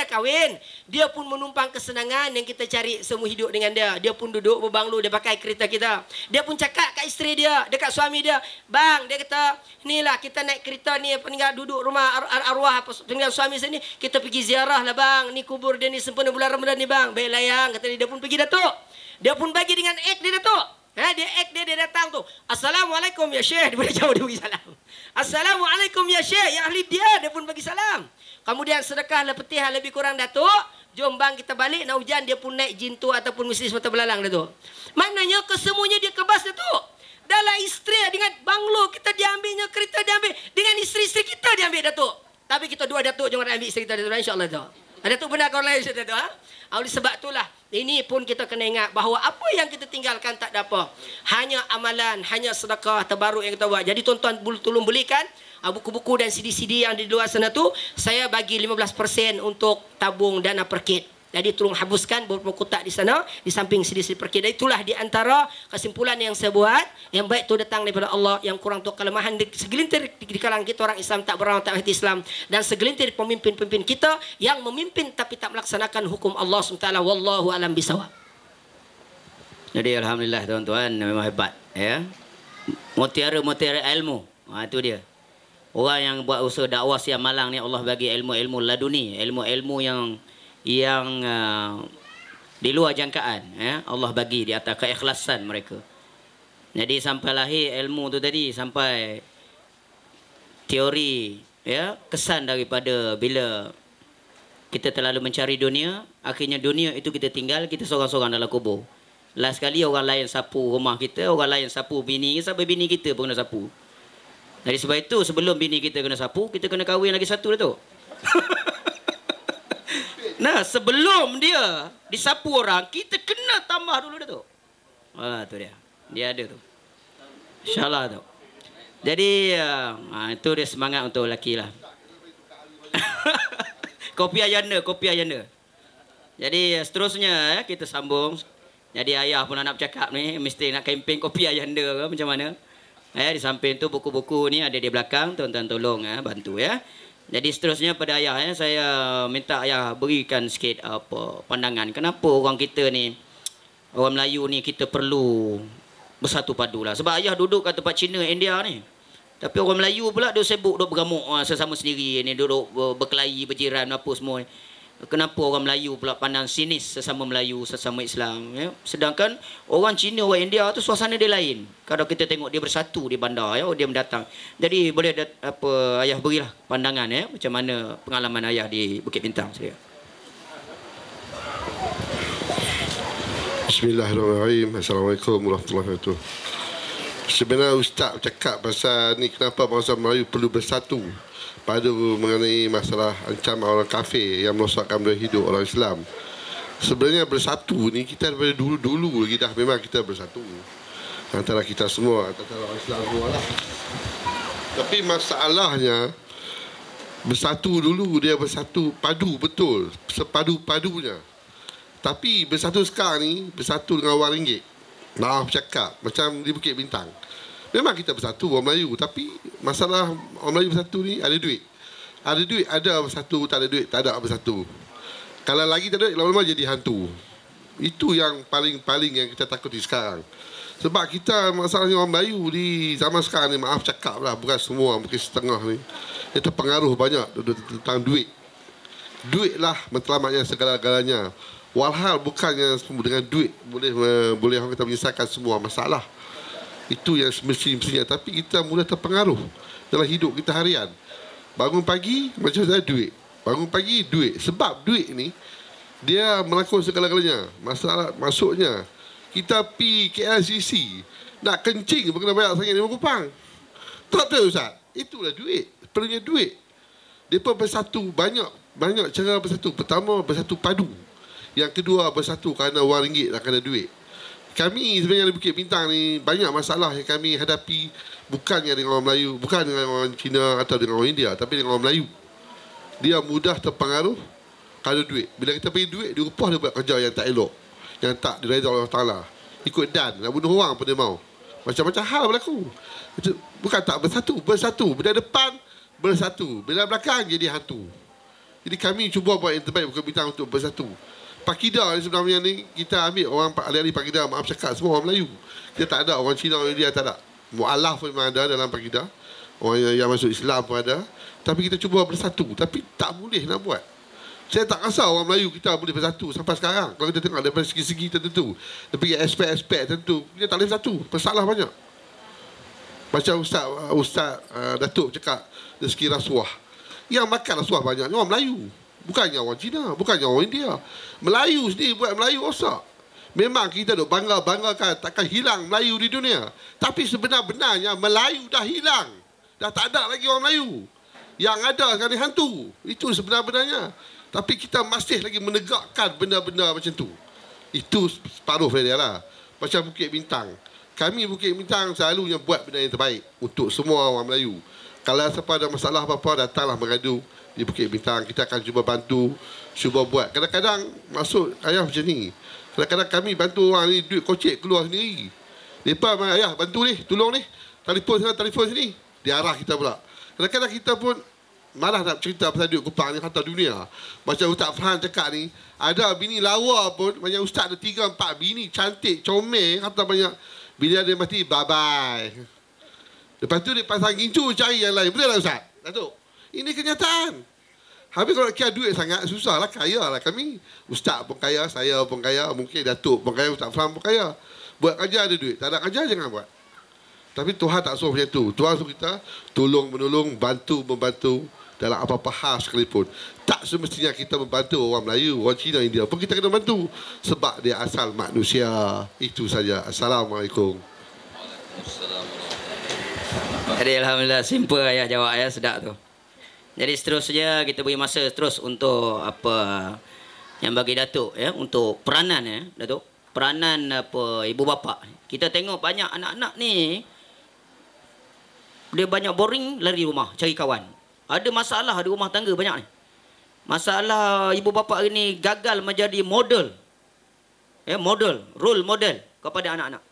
kahwin, dia pun menumpang kesenangan yang kita cari semua hidup dengan dia. Dia pun duduk berbanglo, dia pakai kereta kita. Dia pun cakap kat isteri dia, dekat suami dia, "Bang," dia kata, "Inilah kita naik kereta ni, peninggal duduk rumah arwah peninggal suami saya ni, kita pergi ziarah lah bang. Ni kubur dia ni sempena bulan Ramadan ni bang." "Baik layang," kata dia pun pergi Datuk. Dia pun bagi dengan act dia Datuk. Dia datang tu. "Assalamualaikum ya Syekh." Daripada jauh dia bagi salam. "Assalamualaikum ya Syekh." Yang ahli dia pun bagi salam. Kemudian sedekah lepetihan lebih kurang Datuk. "Jom bang kita balik, nak hujan." Dia pun naik jintu ataupun mesti semata belalang Datuk. Maknanya kesemuanya dia kebas Datuk. Dalam isteri dengan banglo kita diambilnya, kereta diambil, dengan isteri-isteri kita diambil Datuk. Tapi kita 2 Datuk jangan ambil isteri kita Datuk, insya-Allah Datuk. Datuk benar kau lain Datuk Oleh sebab itulah ini pun kita kena ingat bahawa apa yang kita tinggalkan tak ada apa. Hanya amalan, hanya sedekah terbaru yang kita buat. Jadi tuan-tuan tolong belikan buku-buku dan CD-CD yang di luar sana tu. Saya bagi 15% untuk tabung dana perkit. Jadi tolong habiskan beberapa kotak di sana di samping CD-CD perkit. Dan itulah di antara kesimpulan yang saya buat. Yang baik tu datang daripada Allah, yang kurang tu kelemahan segelintir di kalangan kita orang Islam tak beramal tak hati Islam, dan segelintir pemimpin-pemimpin kita yang memimpin tapi tak melaksanakan hukum Allah SWT. Wallahu alam bisawab. Jadi alhamdulillah tuan-tuan, memang hebat ya. Mutiara-mutiara ilmu. Itu dia. Orang yang buat usaha dakwah Siam Malang ni, Allah bagi ilmu-ilmu laduni, ilmu-ilmu yang di luar jangkaan ya. Allah bagi di atas keikhlasan mereka. Jadi sampai lahir ilmu tu tadi, sampai teori ya, kesan daripada bila kita terlalu mencari dunia, akhirnya dunia itu kita tinggal, kita seorang-seorang dalam kubur. Last sekali orang lain sapu rumah kita, orang lain sapu bini, sampai bini kita pun kena sapu. Jadi sebab itu sebelum bini kita kena sapu, kita kena kahwin lagi satu dah tu. Nah, sebelum dia disapu orang, kita kena tambah dulu dah tu. Tu dia. Dia ada tu. InsyaAllah tu. Jadi itu dia semangat untuk lelaki lah. Kopi ayanda, kopi ayanda. Jadi seterusnya kita sambung. Jadi ayah pun nak bercakap ni mesti nak kempen kopi ayanda ke macam mana. Di samping tu buku-buku ni ada di belakang, tuan-tuan tolong bantu ya. Jadi seterusnya pada ayah saya minta ayah berikan sikit pandangan kenapa orang kita ni, orang Melayu ni kita perlu bersatu padu lah. Sebab ayah duduk kat tempat Cina, India ni. Tapi orang Melayu pula dia sibuk duk bergamuk sesama sendiri ni, duduk berkelahi, berjiran apa semua ni. Kenapa orang Melayu pula pandang sinis sesama Melayu, sesama Islam ya? Sedangkan orang Cina, orang India tu suasana dia lain. Kalau kita tengok dia bersatu di bandar ya, dia mendatang. Jadi boleh ayah berilah pandangan ya, macam mana pengalaman ayah di Bukit Bintang saya. Bismillahirrahmanirrahim. Assalamualaikum warahmatullahi wabarakatuh. Sebenarnya Ustaz cakap pasal ni kenapa bangsa Melayu perlu bersatu pada mengenai masalah ancaman orang kafir yang merosakkan budaya hidup orang Islam. Sebenarnya bersatu ni kita daripada dulu-dulu lagi dah memang kita bersatu antara kita semua, antara orang Islam semua lah. Tapi masalahnya bersatu dulu dia bersatu padu betul, sepadu-padunya. Tapi bersatu sekarang ni bersatu dengan wang ringgit. Maaf cakap macam di Bukit Bintang. Memang kita bersatu orang Melayu, tapi masalah orang Melayu bersatu ni ada duit. Ada duit ada bersatu, tak ada duit tak ada bersatu. Kalau lagi tak ada, lama-lama jadi hantu. Itu yang paling yang kita takuti sekarang. Sebab kita masalahnya orang Melayu di zaman sekarang ni, maaf cakap lah, bukan semua, mungkin setengah ni, dia terpengaruh banyak tentang duit. Duit lah matlamatnya segala-galanya. Walhal bukannya dengan duit boleh orang kita menyelesaikan semua masalah. Itu yang semestinya. Tapi kita mula terpengaruh dalam hidup kita harian. Bangun pagi macam saya duit. Bangun pagi duit. Sebab duit ni dia melakukan segala-galanya. Masalah masuknya kita pi KLCC nak kencing pun kena bayar RM5. Tak tahu Ustaz. Itulah duit. Perlunya duit. Depa bersatu banyak cara bersatu. Pertama bersatu padu. Yang kedua bersatu kerana wang ringgit dan kerana duit. Kami sebenarnya di Bukit Bintang ni banyak masalah yang kami hadapi, bukannya dengan orang Melayu, bukan dengan orang Cina atau dengan orang India, tapi dengan orang Melayu. Dia mudah terpengaruh kerana duit. Bila kita bagi duit, dia upah dia buat kerja yang tak elok, yang tak diredha Allah Ta'ala. Ikut dan, nak bunuh orang pun dia mau. Macam-macam hal berlaku. Bukan tak bersatu. Bila depan bersatu, bila belakang jadi hantu. Jadi kami cuba buat yang terbaik Bukit Bintang untuk bersatu. Pakida ni sebenarnya ni kita ambil orang ahli-ahli Pakida, maaf cakap semua orang Melayu. Kita tak ada orang Cina, orang India tak ada. Mu'alaf pun memang ada dalam Pakida. Orang yang masuk Islam pun ada. Tapi kita cuba bersatu. Tapi tak boleh nak buat. Saya tak rasa orang Melayu kita boleh bersatu sampai sekarang. Kalau kita tengok daripada segi-segi tertentu, dari aspek-aspek tertentu, kita tak boleh bersatu. Masalah banyak. Macam Ustaz Datuk cakap dari segi rasuah. Yang makan rasuah banyak orang Melayu. Bukannya orang Cina, bukannya orang India. Melayu sendiri buat Melayu rosak. Memang kita duk bangga-banggakan takkan hilang Melayu di dunia. Tapi sebenar-benarnya Melayu dah hilang. Dah tak ada lagi orang Melayu. Yang ada sekarang ni hantu. Itu sebenar-benarnya. Tapi kita masih lagi menegakkan benda-benda macam tu. Itu separuh dia lah. Macam Bukit Bintang. Kami Bukit Bintang selalunya buat benda yang terbaik untuk semua orang Melayu. Kalau siapa ada masalah apa-apa, datanglah mengadu di Bukit Bintang. Kita akan cuba bantu, cuba buat. Kadang-kadang masuk ayah macam ni. Kadang-kadang kami bantu orang ni, duit kocek keluar sendiri. Mereka ayah bantu ni, tolong ni. Telefon sini. Dia arah kita pula. Kadang-kadang kita pun malah nak cerita pasal duit kupang ni kata dunia. Macam Ustaz Faham cakap ni, ada bini lawa pun, macam Ustaz ada 3-4 bini cantik, comel, kata banyak. Bila dia mati, bye-bye. Lepas tu dia pasang gincu cari yang lain. Betul tak Ustaz? Datuk? Ini kenyataan. Habis kalau kira duit sangat, susahlah, kaya lah kami. Ustaz pun kaya, saya pun kaya, mungkin Datuk pun kaya, Ustaz Faham pun kaya. Buat kerja ada duit. Tak ada kerja, jangan buat. Tapi Tuhan tak suruh macam tu. Tuhan suruh kita tolong-menolong, bantu-membantu dalam apa-apa hal sekalipun. Tak semestinya kita membantu orang Melayu, orang Cina, India pun kita kena bantu. Sebab dia asal manusia. Itu saja. Assalamualaikum. Jadi alhamdulillah simple ayah jawab ayah sedap tu. Jadi seterusnya kita beri masa terus untuk apa yang bagi Datuk ya, untuk peranan ya Datuk. Peranan apa ibu bapa. Kita tengok banyak anak-anak ni Dia banyak boring, lari rumah, cari kawan. Ada masalah di rumah tangga banyak ni. Masalah ibu bapa hari ni gagal menjadi model. Model, role model kepada anak-anak.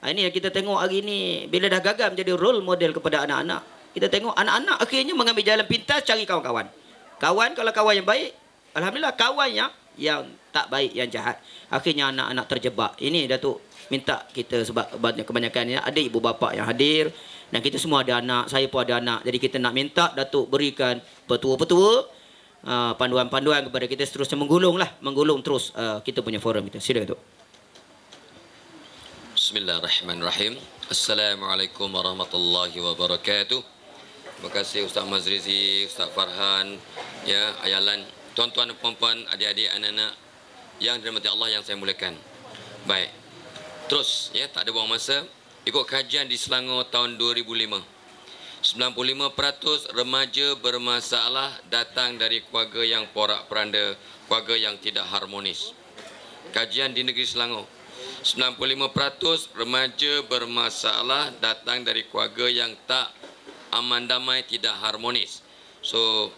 Ini yang kita tengok hari ni, bila dah gagal menjadi role model kepada anak-anak, kita tengok anak-anak akhirnya mengambil jalan pintas cari kawan-kawan. Kawan, kalau kawan yang baik, alhamdulillah. Kawan yang tak baik, yang jahat, akhirnya anak-anak terjebak. Ini Datuk minta kita, sebab kebanyakan ni ada ibu bapa yang hadir dan kita semua ada anak, saya pun ada anak. Jadi kita nak minta Datuk berikan petua-petua, panduan-panduan kepada kita, seterusnya menggulung terus kita punya forum kita. Sila Datuk. Bismillahirrahmanirrahim. Assalamualaikum warahmatullahi wabarakatuh. Terima kasih Ustaz Mazrizi, Ustaz Farhan, ya, Ayalan, tuan-tuan dan puan-puan, adik-adik, anak-anak yang dirahmati Allah yang saya muliakan. Baik. Terus, ya, tak ada buang masa. Ikut kajian di Selangor tahun 2005. 95% remaja bermasalah datang dari keluarga yang porak-peranda, keluarga yang tidak harmonis. Kajian di negeri Selangor. 95% remaja bermasalah datang dari keluarga yang tak aman damai, tidak harmonis. So,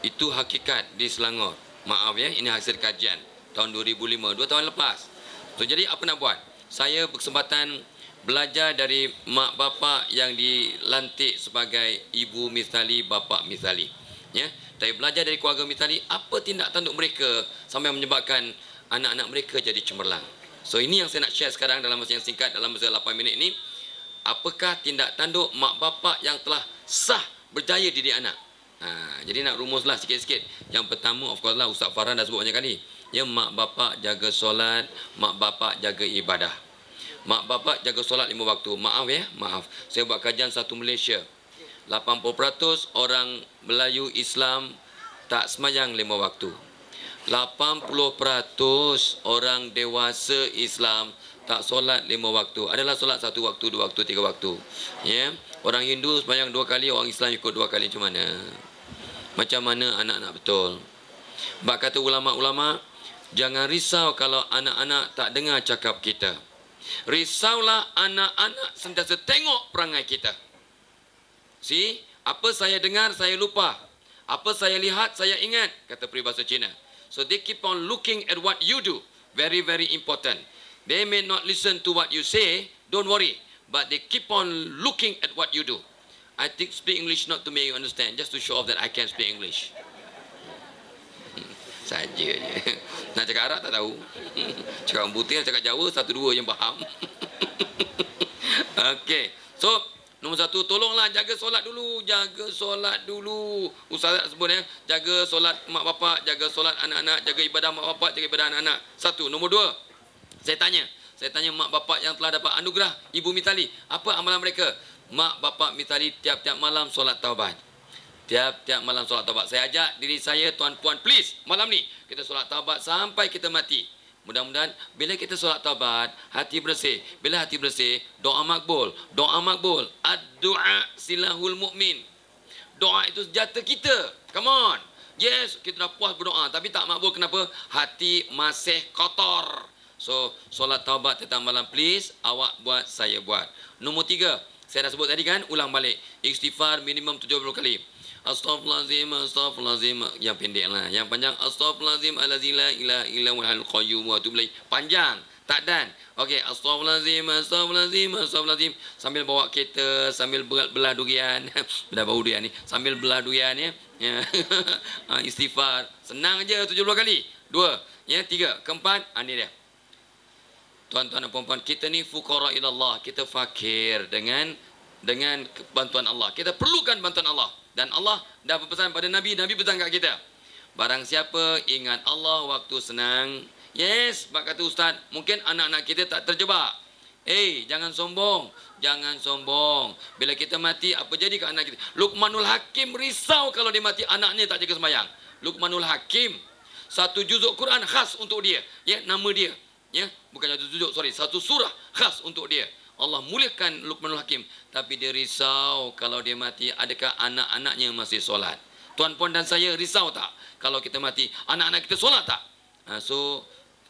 itu hakikat di Selangor. Maaf ya, ini hasil kajian tahun 2005, 2 tahun lepas. So, jadi apa nak buat? Saya berkesempatan belajar dari mak bapak yang dilantik sebagai ibu misali, bapa misali. Ya, saya belajar dari keluarga misali, apa tindak tanduk mereka sampai menyebabkan anak-anak mereka jadi cemerlang. So, ini yang saya nak share sekarang dalam masa yang singkat, dalam masa 8 minit ini. Apakah tindak tanduk mak bapak yang telah sah berjaya didik anak? Jadi nak rumuslah sikit-sikit. Yang pertama, of course lah, Ustaz Farhan dah sebut banyak kali. Ya, mak bapak jaga solat, mak bapak jaga ibadah. Mak bapak jaga solat 5 waktu. Maaf ya, maaf. Saya buat kajian satu Malaysia. 80% orang Melayu Islam tak semayang 5 waktu. 80% orang dewasa Islam tak solat 5 waktu. Adalah solat 1 waktu, 2 waktu, 3 waktu. Ya, orang Hindu sembahyang 2 kali, orang Islam ikut 2 kali. Macam mana? Macam mana anak-anak betul? Bak kata ulama-ulama, jangan risau kalau anak-anak tak dengar cakap kita. Risaulah anak-anak sentiasa tengok perangai kita. See, apa saya dengar, saya lupa. Apa saya lihat, saya ingat, kata peribahasa Cina. So they keep on looking at what you do. Very, very important. They may not listen to what you say, don't worry. But they keep on looking at what you do. I think speak English not to make you understand, just to show off that I can speak English. Saja je. Nak cakap Arab tak tahu. Cakap orang putih, cakap Jawa, 1-2 yang faham. Okey. So, nombor 1, tolonglah jaga solat dulu. Jaga solat dulu. Ustaz sebut ya. Jaga solat mak bapak, jaga solat anak-anak, jaga ibadah mak bapak, jaga ibadah anak-anak. 1. Nombor 2, saya tanya mak bapak yang telah dapat anugerah ibu Mitali, apa amalan mereka? Mak bapak Mitali tiap-tiap malam solat taubat. Tiap-tiap malam solat taubat. Saya ajak diri saya, tuan puan, please, malam ni kita solat taubat sampai kita mati. Mudah-mudahan bila kita solat taubat, hati bersih. Bila hati bersih, doa makbul. Doa makbul. Ad-du'a silahul mu'min. Doa itu senjata kita. Come on. Yes, kita dah puas berdoa, tapi tak makbul. Kenapa? Hati masih kotor. So, solat taubat tentang malam, please, awak buat, saya buat. Nombor 3, saya dah sebut tadi kan, ulang balik. Istighfar minimum 70 kali. Astaghfirullahalazim, astaghfirullahalazim. Yang pendek lah. Yang panjang, astaghfirullahalazim allazi la ilaha illa huwal qayyum wa atubu ilaih. Panjang, tak dan. Okey, astaghfirullahalazim, astaghfirullahalazim, astaghfirullahalazim. Sambil bawa kereta, sambil belah durian. Dah bau durian ni. Sambil belah durian ya. Istighfar. Senang aja 70 kali. 2, ya, 3, keempat, ini dia. Tuan-tuan dan puan-puan, kita ni fuqara ilallah. Kita fakir dengan bantuan Allah. Kita perlukan bantuan Allah. Dan Allah dah berpesan pada Nabi, Nabi pesan kat kita. Barang siapa ingat Allah waktu senang. Yes, sebab kata Ustaz, mungkin anak-anak kita tak terjebak. Jangan sombong. Jangan sombong. Bila kita mati, apa jadi ke anak kita? Luqmanul Hakim risau kalau dia mati, anaknya tak jaga sembahyang. Luqmanul Hakim, 1 juzuk Quran khas untuk dia. Ya, nama dia. Ya, bukan 1 juzuk, sorry, 1 surah khas untuk dia. Allah muliakan Luqmanul Hakim, tapi dia risau kalau dia mati, adakah anak-anaknya masih solat? Tuan puan dan saya risau tak kalau kita mati, anak-anak kita solat tak? So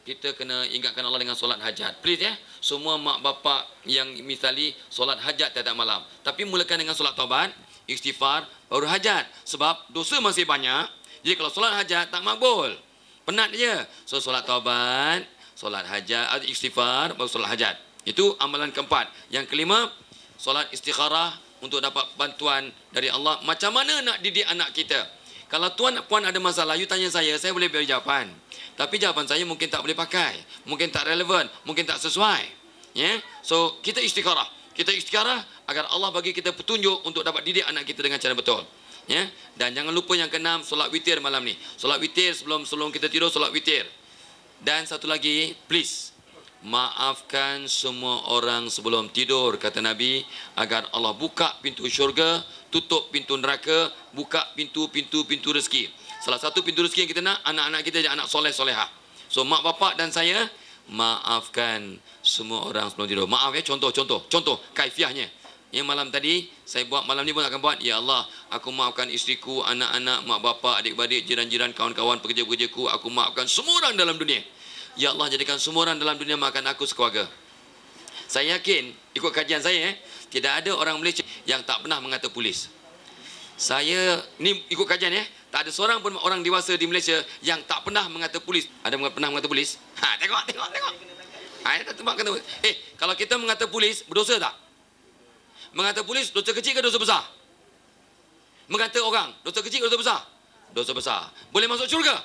kita kena ingatkan Allah dengan solat hajat. Please ya. Semua mak bapak yang misali solat hajat tiap malam. Tapi mulakan dengan solat taubat, istighfar, baru hajat. Sebab dosa masih banyak. Jadi kalau solat hajat tak makbul. Penat je. So solat taubat, solat hajat, istighfar, baru solat hajat. Itu amalan keempat. Yang kelima, solat istikharah untuk dapat bantuan dari Allah. Macam mana nak didik anak kita? Kalau tuan puan ada masalah, you tanya saya boleh beri jawapan. Tapi jawapan saya mungkin tak boleh pakai, mungkin tak relevan, mungkin tak sesuai. Ya, so kita istikharah. Kita istikharah agar Allah bagi kita petunjuk untuk dapat didik anak kita dengan cara betul. Ya, dan jangan lupa yang keenam, solat witir malam ni. Solat witir sebelum kita tidur, solat witir. Dan satu lagi, please, maafkan semua orang sebelum tidur, kata Nabi, agar Allah buka pintu syurga, tutup pintu neraka, buka pintu rezeki. Salah satu pintu rezeki yang kita nak, anak-anak kita jadi anak soleh solehah. So mak bapak dan saya, maafkan semua orang sebelum tidur. Maaf ya, contoh kaifiahnya. Yang malam tadi saya buat, malam ni pun akan buat. Ya Allah, aku maafkan isteriku, anak-anak, mak bapak, adik-beradik, jiran-jiran, kawan-kawan, pekerja-pekerjaku. Aku maafkan semua orang dalam dunia. Ya Allah, jadikan semua orang dalam dunia maafkan aku sekeluarga. Saya yakin, ikut kajian saya, tidak ada orang Malaysia yang tak pernah mengata polis. Saya, ni ikut kajian ya, tak ada seorang pun orang dewasa di Malaysia yang tak pernah mengata polis. Ada pernah mengata polis? Tengok. Kalau kita mengata polis, berdosa tak? Mengata polis, dosa kecil ke dosa besar? Mengata orang, dosa kecil ke dosa besar? Dosa besar. Boleh masuk syurga?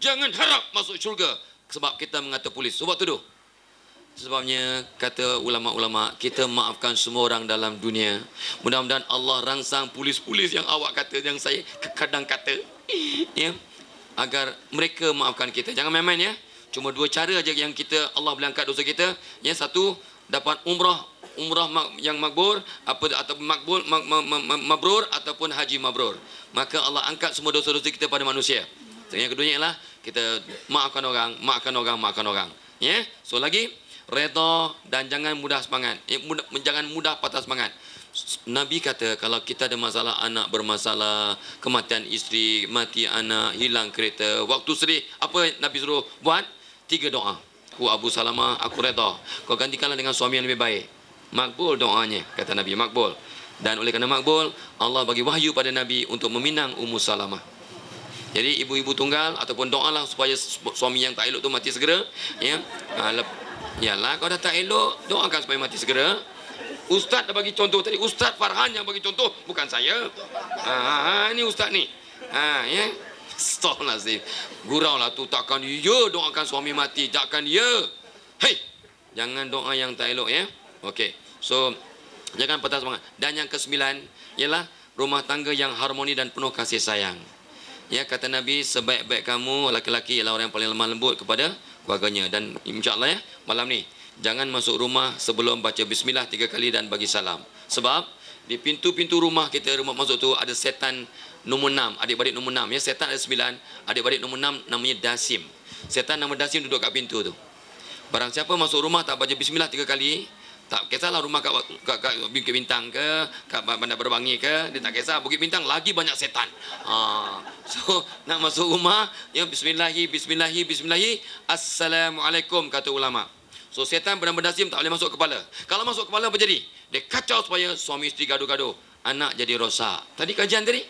Jangan harap masuk syurga sebab kita mengata polis. Sebab tuduh. Sebabnya kata ulama-ulama, kita maafkan semua orang dalam dunia. Mudah-mudahan Allah rangsang polis-polis yang awak kata, yang saya kadang kata, ya, agar mereka maafkan kita. Jangan main-main ya. Cuma dua cara aja yang kita, Allah boleh angkat dosa kita. Ya, satu, dapat umrah yang makbul, ataupun mabrur ataupun haji mabrur. Maka Allah angkat semua dosa-dosa kita pada manusia. Yang keduanya ialah kita maafkan orang. Ya, so lagi redha dan jangan mudah semangat. Jangan mudah patah semangat. Nabi kata kalau kita ada masalah, anak bermasalah, kematian isteri, mati anak, hilang kereta, waktu sedih, apa Nabi suruh buat? 3 doa. Aku Abu Salamah, aku redha. Kau gantikanlah dengan suami yang lebih baik. Makbul doanya, kata Nabi, makbul. Dan oleh kerana makbul, Allah bagi wahyu pada Nabi untuk meminang Ummu Salamah. Jadi ibu-ibu tunggal ataupun doalah supaya suami yang tak elok tu mati segera. Ya, yalah, kau dah tak elok, doakan supaya mati segera. Ustaz dah bagi contoh tadi, Ustaz Farhan yang bagi contoh, bukan saya. Ini Ustaz ni. Ya. Astagfirullahalazim. Gurau lah tu, takkan ya doakan suami mati, takkan ya. Hei, jangan doa yang tak elok ya. Okey. So jangan patah semangat. Dan yang ke-9 ialah rumah tangga yang harmoni dan penuh kasih sayang. Ya, kata Nabi, sebaik-baik kamu laki-laki ialah orang yang paling lemah lembut kepada keluarganya. Dan insya-Allah ya, malam ni jangan masuk rumah sebelum baca bismillah 3 kali dan bagi salam. Sebab di pintu-pintu rumah kita, rumah masuk tu ada setan nombor 6, adik-beradik nombor 6 ya. Setan ada 9, adik-beradik nombor 6 namanya Dasim. Setan nama Dasim duduk kat pintu tu. Barang siapa masuk rumah tak baca bismillah 3 kali, tak kisahlah rumah kat Bukit Bintang ke, kat Bandar Berbangi ke, dia tak kisah. Bukit Bintang lagi banyak setan. So nak masuk rumah, ya, bismillahi, assalamualaikum, kata ulama. So setan berdam-berdasim tak boleh masuk kepala. Kalau masuk kepala apa jadi? Dia kacau supaya suami isteri gaduh-gaduh, anak jadi rosak. Tadi kajian tadi,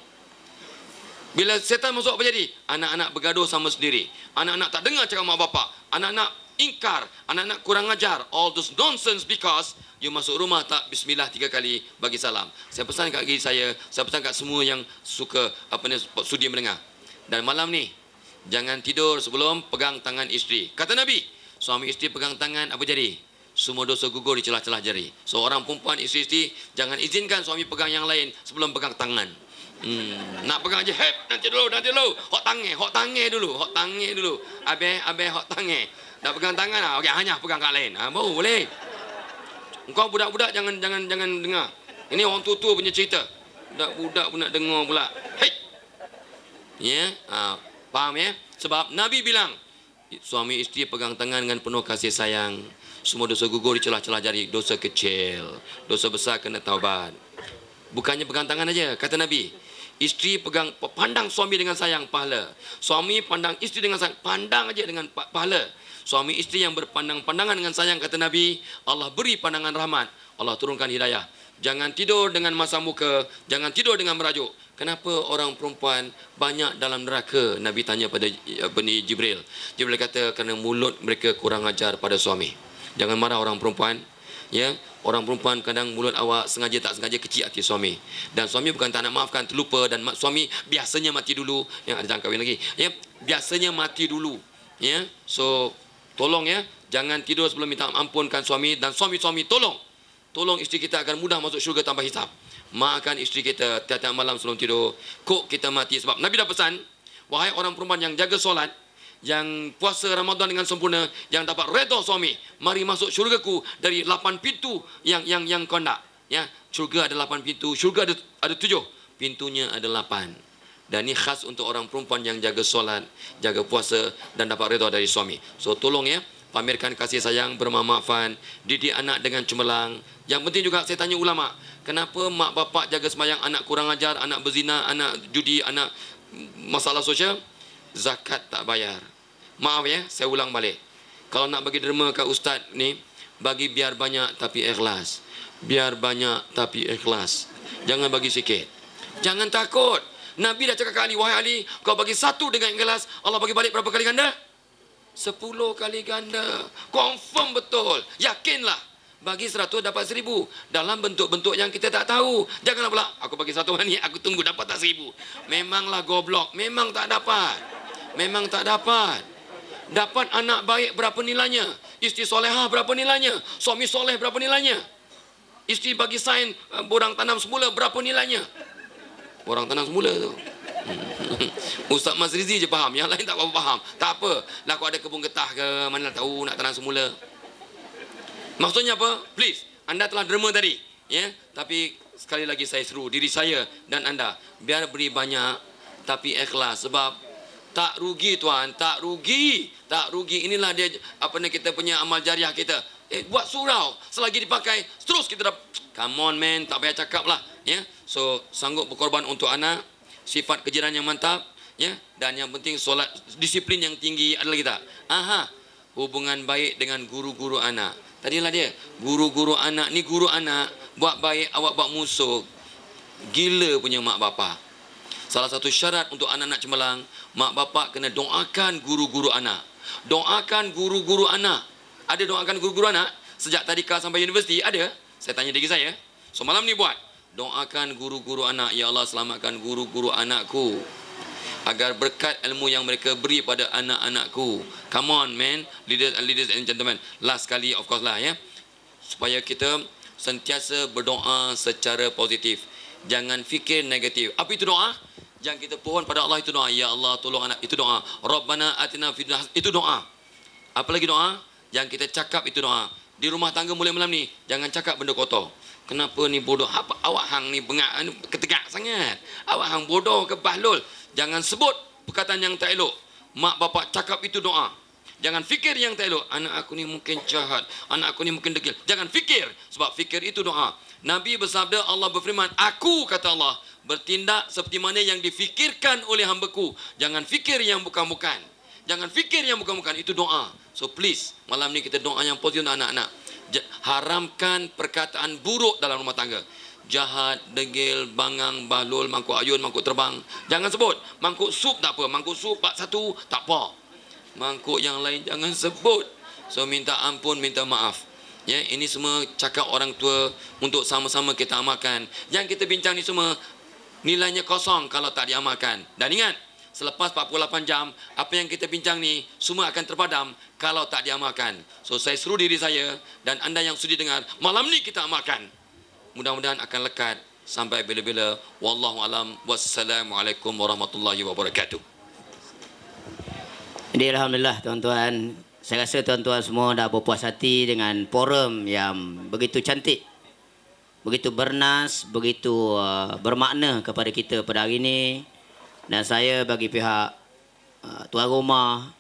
bila setan masuk apa jadi? Anak-anak bergaduh sama sendiri. Anak-anak tak dengar cakap mak bapak. Anak-anak ingkar, anak-anak kurang ajar. All those nonsense because you masuk rumah tak bismillah 3 kali bagi salam. Saya pesan kat diri saya pesan kat semua yang suka sudi mendengar. Dan malam ni jangan tidur sebelum pegang tangan isteri. Kata Nabi, suami isteri pegang tangan apa jadi? Semua dosa gugur di celah-celah jari. So orang perempuan isteri jangan izinkan suami pegang yang lain sebelum pegang tangan. Nak pegang je, nanti dulu. Hok tangan dulu. Abeh hok tangan. Dah pegang tangan lah. Okey, hanya pegang kat lain. Baru boleh. Engkau budak-budak jangan dengar. Ini orang tua punya cerita. Budak-budak pun nak dengar pula. Hei. Ya, faham ya? Sebab Nabi bilang, suami isteri pegang tangan dengan penuh kasih sayang. Semua dosa gugur di celah-celah jari. Dosa kecil, dosa besar kena taubat. Bukannya pegang tangan aja, kata Nabi. Isteri pandang suami dengan sayang, pahala. Suami pandang isteri dengan sayang, pandang aja dengan pahala. Suami isteri yang berpandang-pandangan dengan sayang, kata Nabi, Allah beri pandangan rahmat, Allah turunkan hidayah. Jangan tidur dengan masam muka, jangan tidur dengan merajuk. Kenapa orang perempuan banyak dalam neraka? Nabi tanya pada Bani Jibril. Jibril kata kerana mulut mereka kurang ajar pada suami. Jangan marah orang perempuan. Ya, orang perempuan kadang mulut awak sengaja tak sengaja kecil hati suami. Dan suami bukan tak nak maafkan, terlupa, dan suami biasanya mati dulu. Yang ada jangan kahwin lagi. Ya, biasanya mati dulu. Ya, so tolong ya, jangan tidur sebelum minta ampunkan suami, dan suami-suami tolong isteri kita agar mudah masuk syurga tanpa hisap. Maafkan isteri kita tiap-tiap malam sebelum tidur. Kok kita mati, sebab Nabi dah pesan, wahai orang perempuan yang jaga solat, yang puasa Ramadan dengan sempurna, yang dapat redha suami, mari masuk syurgaku dari 8 pintu yang kau nak. Ya, syurga ada 8 pintu, syurga ada 7, pintunya ada 8. Dan ini khas untuk orang perempuan yang jaga solat, jaga puasa dan dapat redha dari suami. So tolong ya, pamerkan kasih sayang, bermaafan, didik anak dengan cemerlang. Yang penting juga saya tanya ulama, kenapa mak bapak jaga sembahyang, anak kurang ajar, anak berzina, anak judi, anak masalah sosial, zakat tak bayar. Maaf ya, saya ulang balik. Kalau nak bagi derma kat ustaz ni, bagi biar banyak tapi ikhlas. Biar banyak tapi ikhlas. Jangan bagi sikit. Jangan takut. Nabi dah cakap ke Ali, wahai Ali, kau bagi 1 dengan ikhlas, Allah bagi balik berapa kali ganda? 10 kali ganda. Confirm betul. Yakinlah. Bagi 100 dapat 1000. Dalam bentuk-bentuk yang kita tak tahu. Janganlah pula, aku bagi 1 ni, aku tunggu dapat tak 1000. Memanglah goblok. Memang tak dapat. Memang tak dapat. Dapat anak baik berapa nilainya? Isteri solehah berapa nilainya? Suami soleh berapa nilainya? Isteri bagi sign borang tanam semula berapa nilainya? Borang tanam semula tu. Ustaz Mazrizi je faham, yang lain tak apa faham. Tak apa, lah aku ada kebun getah ke, mana tahu nak tanam semula. Maksudnya apa? Please, anda telah derma tadi, ya. Tapi sekali lagi saya seru diri saya dan anda, biar beri banyak tapi ikhlas, sebab tak rugi tuan, tak rugi. Inilah dia apa ni, kita punya amal jariah kita. Buat surau, selagi dipakai terus kita dah, come on man, tak payah cakap lah, ya. So sanggup berkorban untuk anak, sifat kejiran yang mantap, ya, dan yang penting solat, disiplin yang tinggi adalah kita. Hubungan baik dengan guru-guru anak. Tadilah dia, guru-guru anak ni, guru anak buat baik, awak buat musuh. Gila punya mak bapak. Salah satu syarat untuk anak-anak cemerlang, mak bapak kena doakan guru-guru anak. Doakan guru-guru anak. Ada doakan guru-guru anak? Sejak tadika sampai universiti, ada? Saya tanya diri saya. So malam ni buat. Doakan guru-guru anak. Ya Allah, selamatkan guru-guru anakku, agar berkat ilmu yang mereka beri pada anak-anakku. Come on man, leaders and gentlemen. Last kali of course lah ya. Supaya kita sentiasa berdoa secara positif. Jangan fikir negatif. Apa itu doa? Yang kita pohon pada Allah itu doa. Ya Allah, tolong anak, itu doa. Rabbana atina fid dunya, itu doa. Apa lagi doa? Yang kita cakap itu doa. Di rumah tangga mulai malam ni, jangan cakap benda kotor. Kenapa ni bodoh? Apa awak hang ni bengak, ketegak sangat? Awak hang bodoh ke bahlul? Jangan sebut perkataan yang tak elok. Mak bapak cakap itu doa. Jangan fikir yang tak elok. Anak aku ni mungkin jahat, anak aku ni mungkin degil. Jangan fikir, sebab fikir itu doa. Nabi bersabda, Allah berfirman, aku, kata Allah, bertindak seperti mana yang difikirkan oleh hamba-Ku. Jangan fikir yang bukan-bukan. Jangan fikir yang bukan-bukan, itu doa. So please, malam ni kita doa yang positif untuk anak-anak. Haramkan perkataan buruk dalam rumah tangga. Jahat, degil, bangang, bahlul, mangkuk ayun, mangkuk terbang. Jangan sebut. Mangkuk sup tak apa. Mangkuk sup part 1 tak apa. Mangkuk yang lain jangan sebut. So minta ampun, minta maaf. Ya, ini semua cakap orang tua untuk sama-sama kita amalkan. Yang kita bincang ni semua nilainya kosong kalau tak diamalkan. Dan ingat, selepas 48 jam, apa yang kita bincang ni semua akan terpadam kalau tak diamalkan. So saya seru diri saya dan anda yang sudi dengar, malam ni kita amalkan. Mudah-mudahan akan lekat sampai bila-bila. Wallahu alam. Wassalamualaikum warahmatullahi wabarakatuh. Jadi alhamdulillah tuan-tuan, saya rasa tuan-tuan semua dah berpuas hati dengan forum yang begitu cantik, begitu bernas, begitu bermakna kepada kita pada hari ini. Dan saya bagi pihak tuan rumah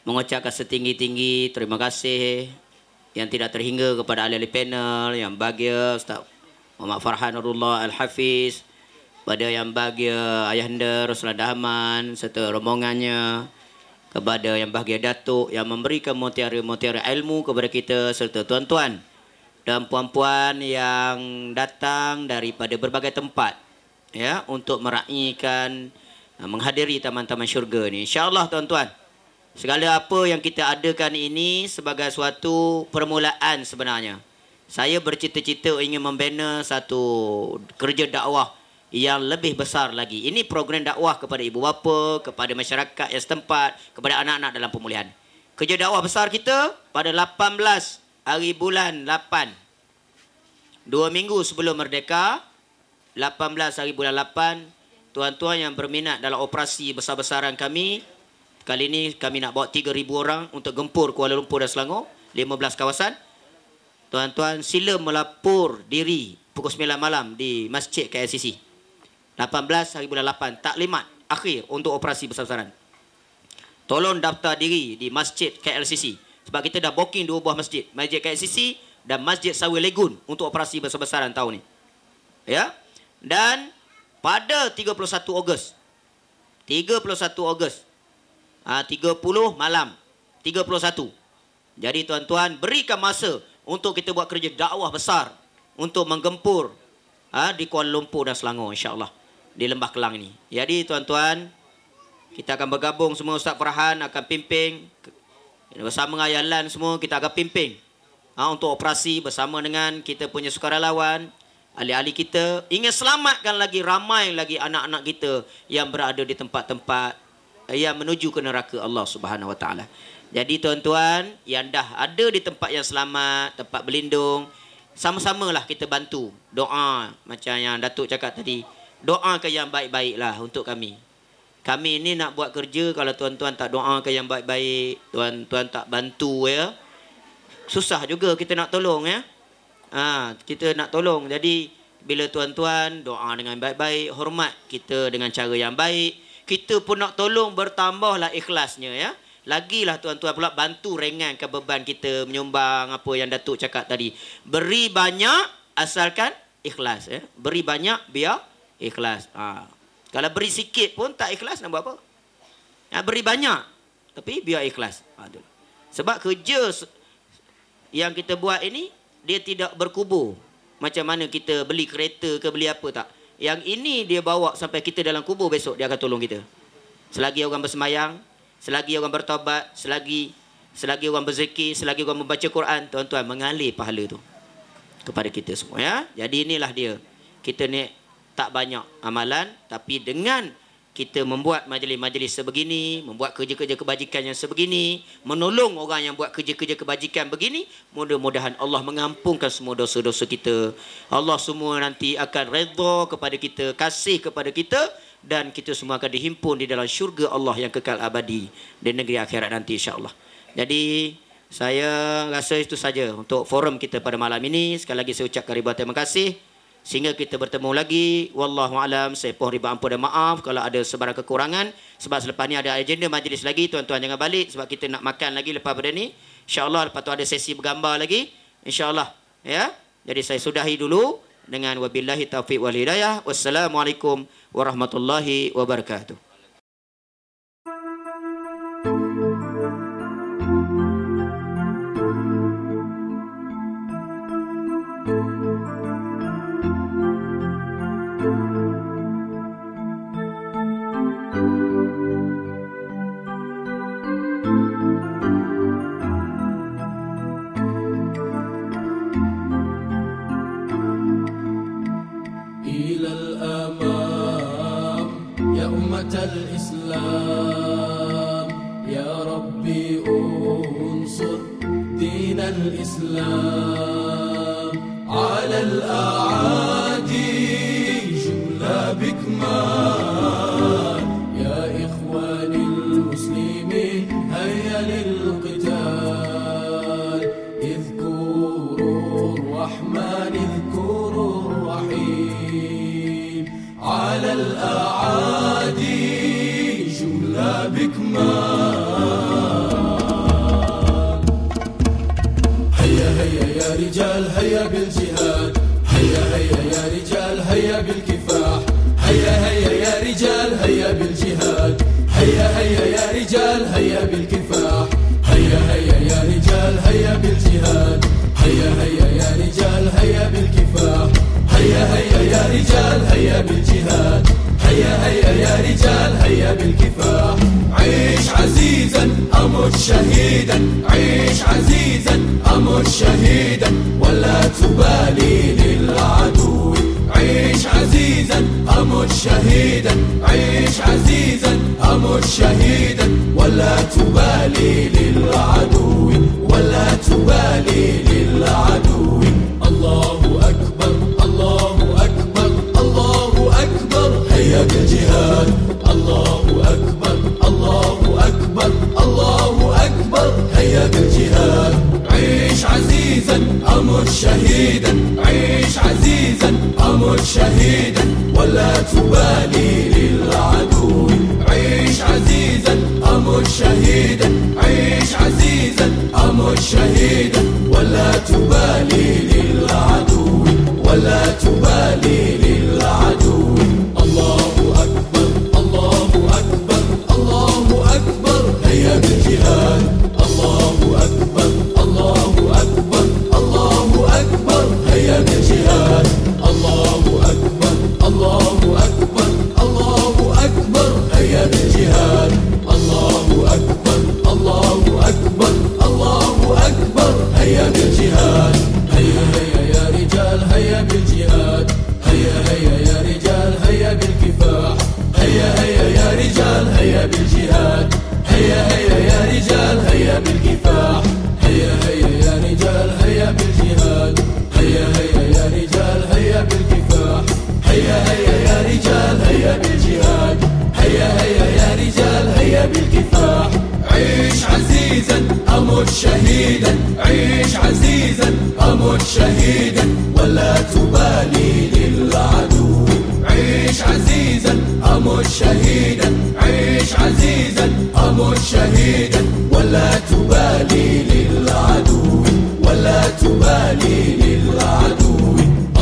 mengucapkan setinggi-tinggi terima kasih yang tidak terhingga kepada ahli-ahli panel yang bahagia, Ustaz Muhammad Farhan Nurullah Al-Hafiz, pada yang bahagia Ayahanda Rasulullah Dahman serta rombongannya, kepada yang bahagia Datuk yang memberikan mutiara-mutiara ilmu kepada kita, serta tuan-tuan dan puan-puan yang datang daripada berbagai tempat ya untuk meraihkan menghadiri taman-taman syurga ni. Insya-Allah tuan-tuan, segala apa yang kita adakan ini sebagai suatu permulaan sebenarnya. Saya bercita-cita ingin membina satu kerja dakwah yang lebih besar lagi. Ini program dakwah kepada ibu bapa, kepada masyarakat yang setempat, kepada anak-anak dalam pemulihan. Kerja dakwah besar kita pada 18 hari bulan 8. 2 minggu sebelum merdeka, 18 hari bulan 8, tuan-tuan yang berminat dalam operasi besar-besaran kami, kali ini kami nak bawa 3,000 orang untuk gempur Kuala Lumpur dan Selangor, 15 kawasan. Tuan-tuan sila melapor diri pukul 9 malam di Masjid KLCC. 18 hari bulan 8, taklimat akhir untuk operasi besar-besaran. Tolong daftar diri di Masjid KLCC. Sebab kita dah booking 2 buah masjid. Masjid KLCC dan Masjid Sawi Legun untuk operasi besar-besaran tahun ni. Ya. Dan pada 31 Ogos. 30 malam. 31. Jadi tuan-tuan, berikan masa untuk kita buat kerja dakwah besar untuk menggempur di Kuala Lumpur dan Selangor, insya-Allah, di Lembah Kelang ini. Jadi tuan-tuan, kita akan bergabung semua. Ustaz Farhan akan pimpin bersama dengan Ayalan, semua kita akan pimpin untuk operasi bersama dengan kita punya sukarelawan, ahli-ahli kita. Ingin selamatkan lagi ramai lagi anak-anak kita yang berada di tempat-tempat yang menuju ke neraka Allah Subhanahu Wa Taala. Jadi tuan-tuan yang dah ada di tempat yang selamat, tempat berlindung, sama-samalah kita bantu doa macam yang Datuk cakap tadi. Doakan yang baik-baiklah untuk kami. Kami ini nak buat kerja, kalau tuan-tuan tak doakan yang baik-baik, tuan-tuan tak bantu ya, susah juga kita nak tolong ya. Kita nak tolong. Jadi bila tuan-tuan doa dengan baik-baik, hormat kita dengan cara yang baik, kita pun nak tolong, bertambahlah ikhlasnya ya. Lagilah tuan-tuan pula bantu ringankan beban kita menyumbang apa yang Datuk cakap tadi. Beri banyak asalkan ikhlas ya. Beri banyak biar ikhlas. Kalau beri sikit pun tak ikhlas nak buat apa? Beri banyak tapi biar ikhlas. Sebab kerja yang kita buat ini dia tidak berkubur. Macam mana kita beli kereta ke beli apa tak. Yang ini dia bawa sampai kita dalam kubur, besok dia akan tolong kita. Selagi orang bersemayang, selagi orang bertaubat, selagi orang berzikir, selagi orang membaca Quran, tuan-tuan, mengalir pahala tu kepada kita semua ya. Jadi inilah dia. Kita ni tak banyak amalan, tapi dengan kita membuat majlis-majlis sebegini, membuat kerja-kerja kebajikan yang sebegini, menolong orang yang buat kerja-kerja kebajikan begini, mudah-mudahan Allah mengampunkan semua dosa-dosa kita. Allah semua nanti akan redha kepada kita, kasih kepada kita, dan kita semua akan dihimpun di dalam syurga Allah yang kekal abadi di negeri akhirat nanti, insya-Allah. Jadi saya rasa itu saja untuk forum kita pada malam ini. Sekali lagi saya ucapkan ribuan terima kasih. Sehingga kita bertemu lagi. Wallahu alam. Saya pohon riba ampun dan maaf kalau ada sebarang kekurangan. Sebab selepas ni ada agenda majlis lagi. Tuan-tuan jangan balik sebab kita nak makan lagi lepas pada ni. InsyaAllah lepas tu ada sesi bergambar lagi. InsyaAllah. Ya. Jadi saya sudahi dulu dengan wabillahi taufiq wal hidayah. Wassalamualaikum warahmatullahi wabarakatuh. الإسلام يا ربي انصر دين الإسلام على الأعادي جملة بكمال يا إخواني المسلمين هيا للقتال اذكروا الرحمن اذكروا الرحيم على الأعادي جملة بكمال هيا هيا يا رجال هيا بالجهاد هيا هيا يا رجال هيا بالكفاح هيا رجال هيا بالكفاح، هيا هيا يا رجال هيا بالجهاد، هيا هيا يا رجال هيا بالكفاح، هيا هيا يا رجال هيا بالجهاد، هيا هيا يا رجال هيا بالكفاح. عيش عزيزا أمت شهيدا، عيش عزيزا أمت شهيدا ولا تبالي للعدو. عيش عزيزا أمت شهيدا، عيش عزيزا أمت شهيدا ولا تبالي للعدو، ولا تبالي للعدو. الله أكبر الله أكبر الله أكبر هيا بالجهاد. الله أكبر الله أكبر الله أكبر هيا بالجهاد. عيش عزيزا أمت شهيدا، عيش عزيزا أمت شهيدا ولا تبالي للعدو. عيش عزيزا أمت شهيدا، عيش عزيزا أمت شهيدا ولا تبالي للعدو، ولا تبالي للعدو. الله أكبر الله أكبر الله أكبر هيا بالجهاد. الله أكبر الله أكبر الله أكبر هيا بالجهاد. الله أكبر الله أكبر الله أكبر هيا بالجهاد. الله أكبر الله أكبر الله أكبر هيا بالجهاد. هيا هيا يا رجال هيا بالجهاد، هيا هيا يا رجال هيا بالكفاح، هيا هيا يا رجال هيا بالجهاد، هيا هيا يا رجال هيا بالكفاح، هيا هيا يا رجال هيا بالجهاد، هيا هيا يا رجال هيا بالكفاح، هيا هيا يا رجال هيا بالجهاد، هيا هيا يا رجال هيا بالكفاح. عيش عزيزا أمت شهيدا، عيش عزيزا أمت شهيدا ولا تبالي للعدو. عيش عزيزا أمت شهيدا، عيش عزيزا أمت شهيدا ولا تبالي للعدو، ولا تبالي للعدو.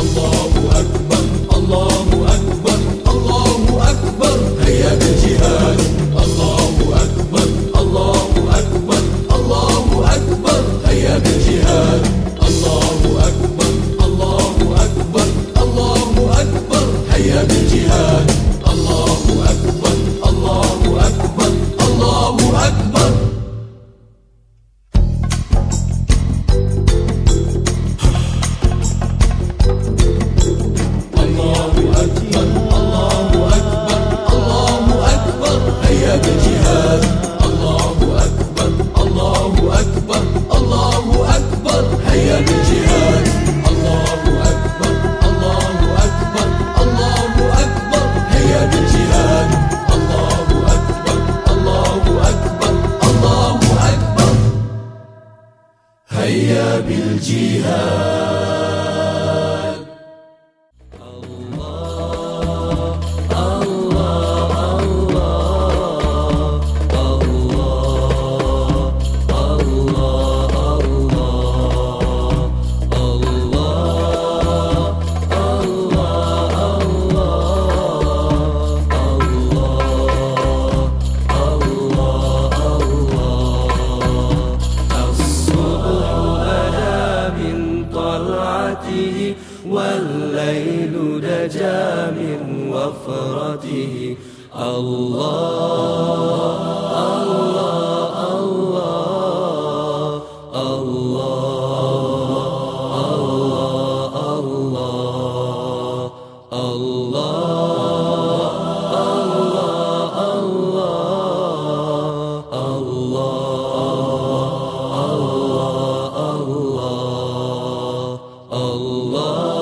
الله أكبر الله أكبر الله أكبر هيا بالجهاد. الله أكبر الله أكبر الله أكبر هيا بالجهاد. الله أكبر الله أكبر الله أكبر هيا بالجهاد. الله أكبر الله أكبر الله أكبر. الله أكبر الله أكبر الله أكبر هيا بالجهاد. الله أكبر الله أكبر الله أكبر هيا بالجهاد. الله أكبر الله أكبر الله أكبر هيا بالجهاد. الله أكبر الله أكبر الله أكبر هيا بالجهاد. والليل دجى من وفرته. الله الله الله الله Allah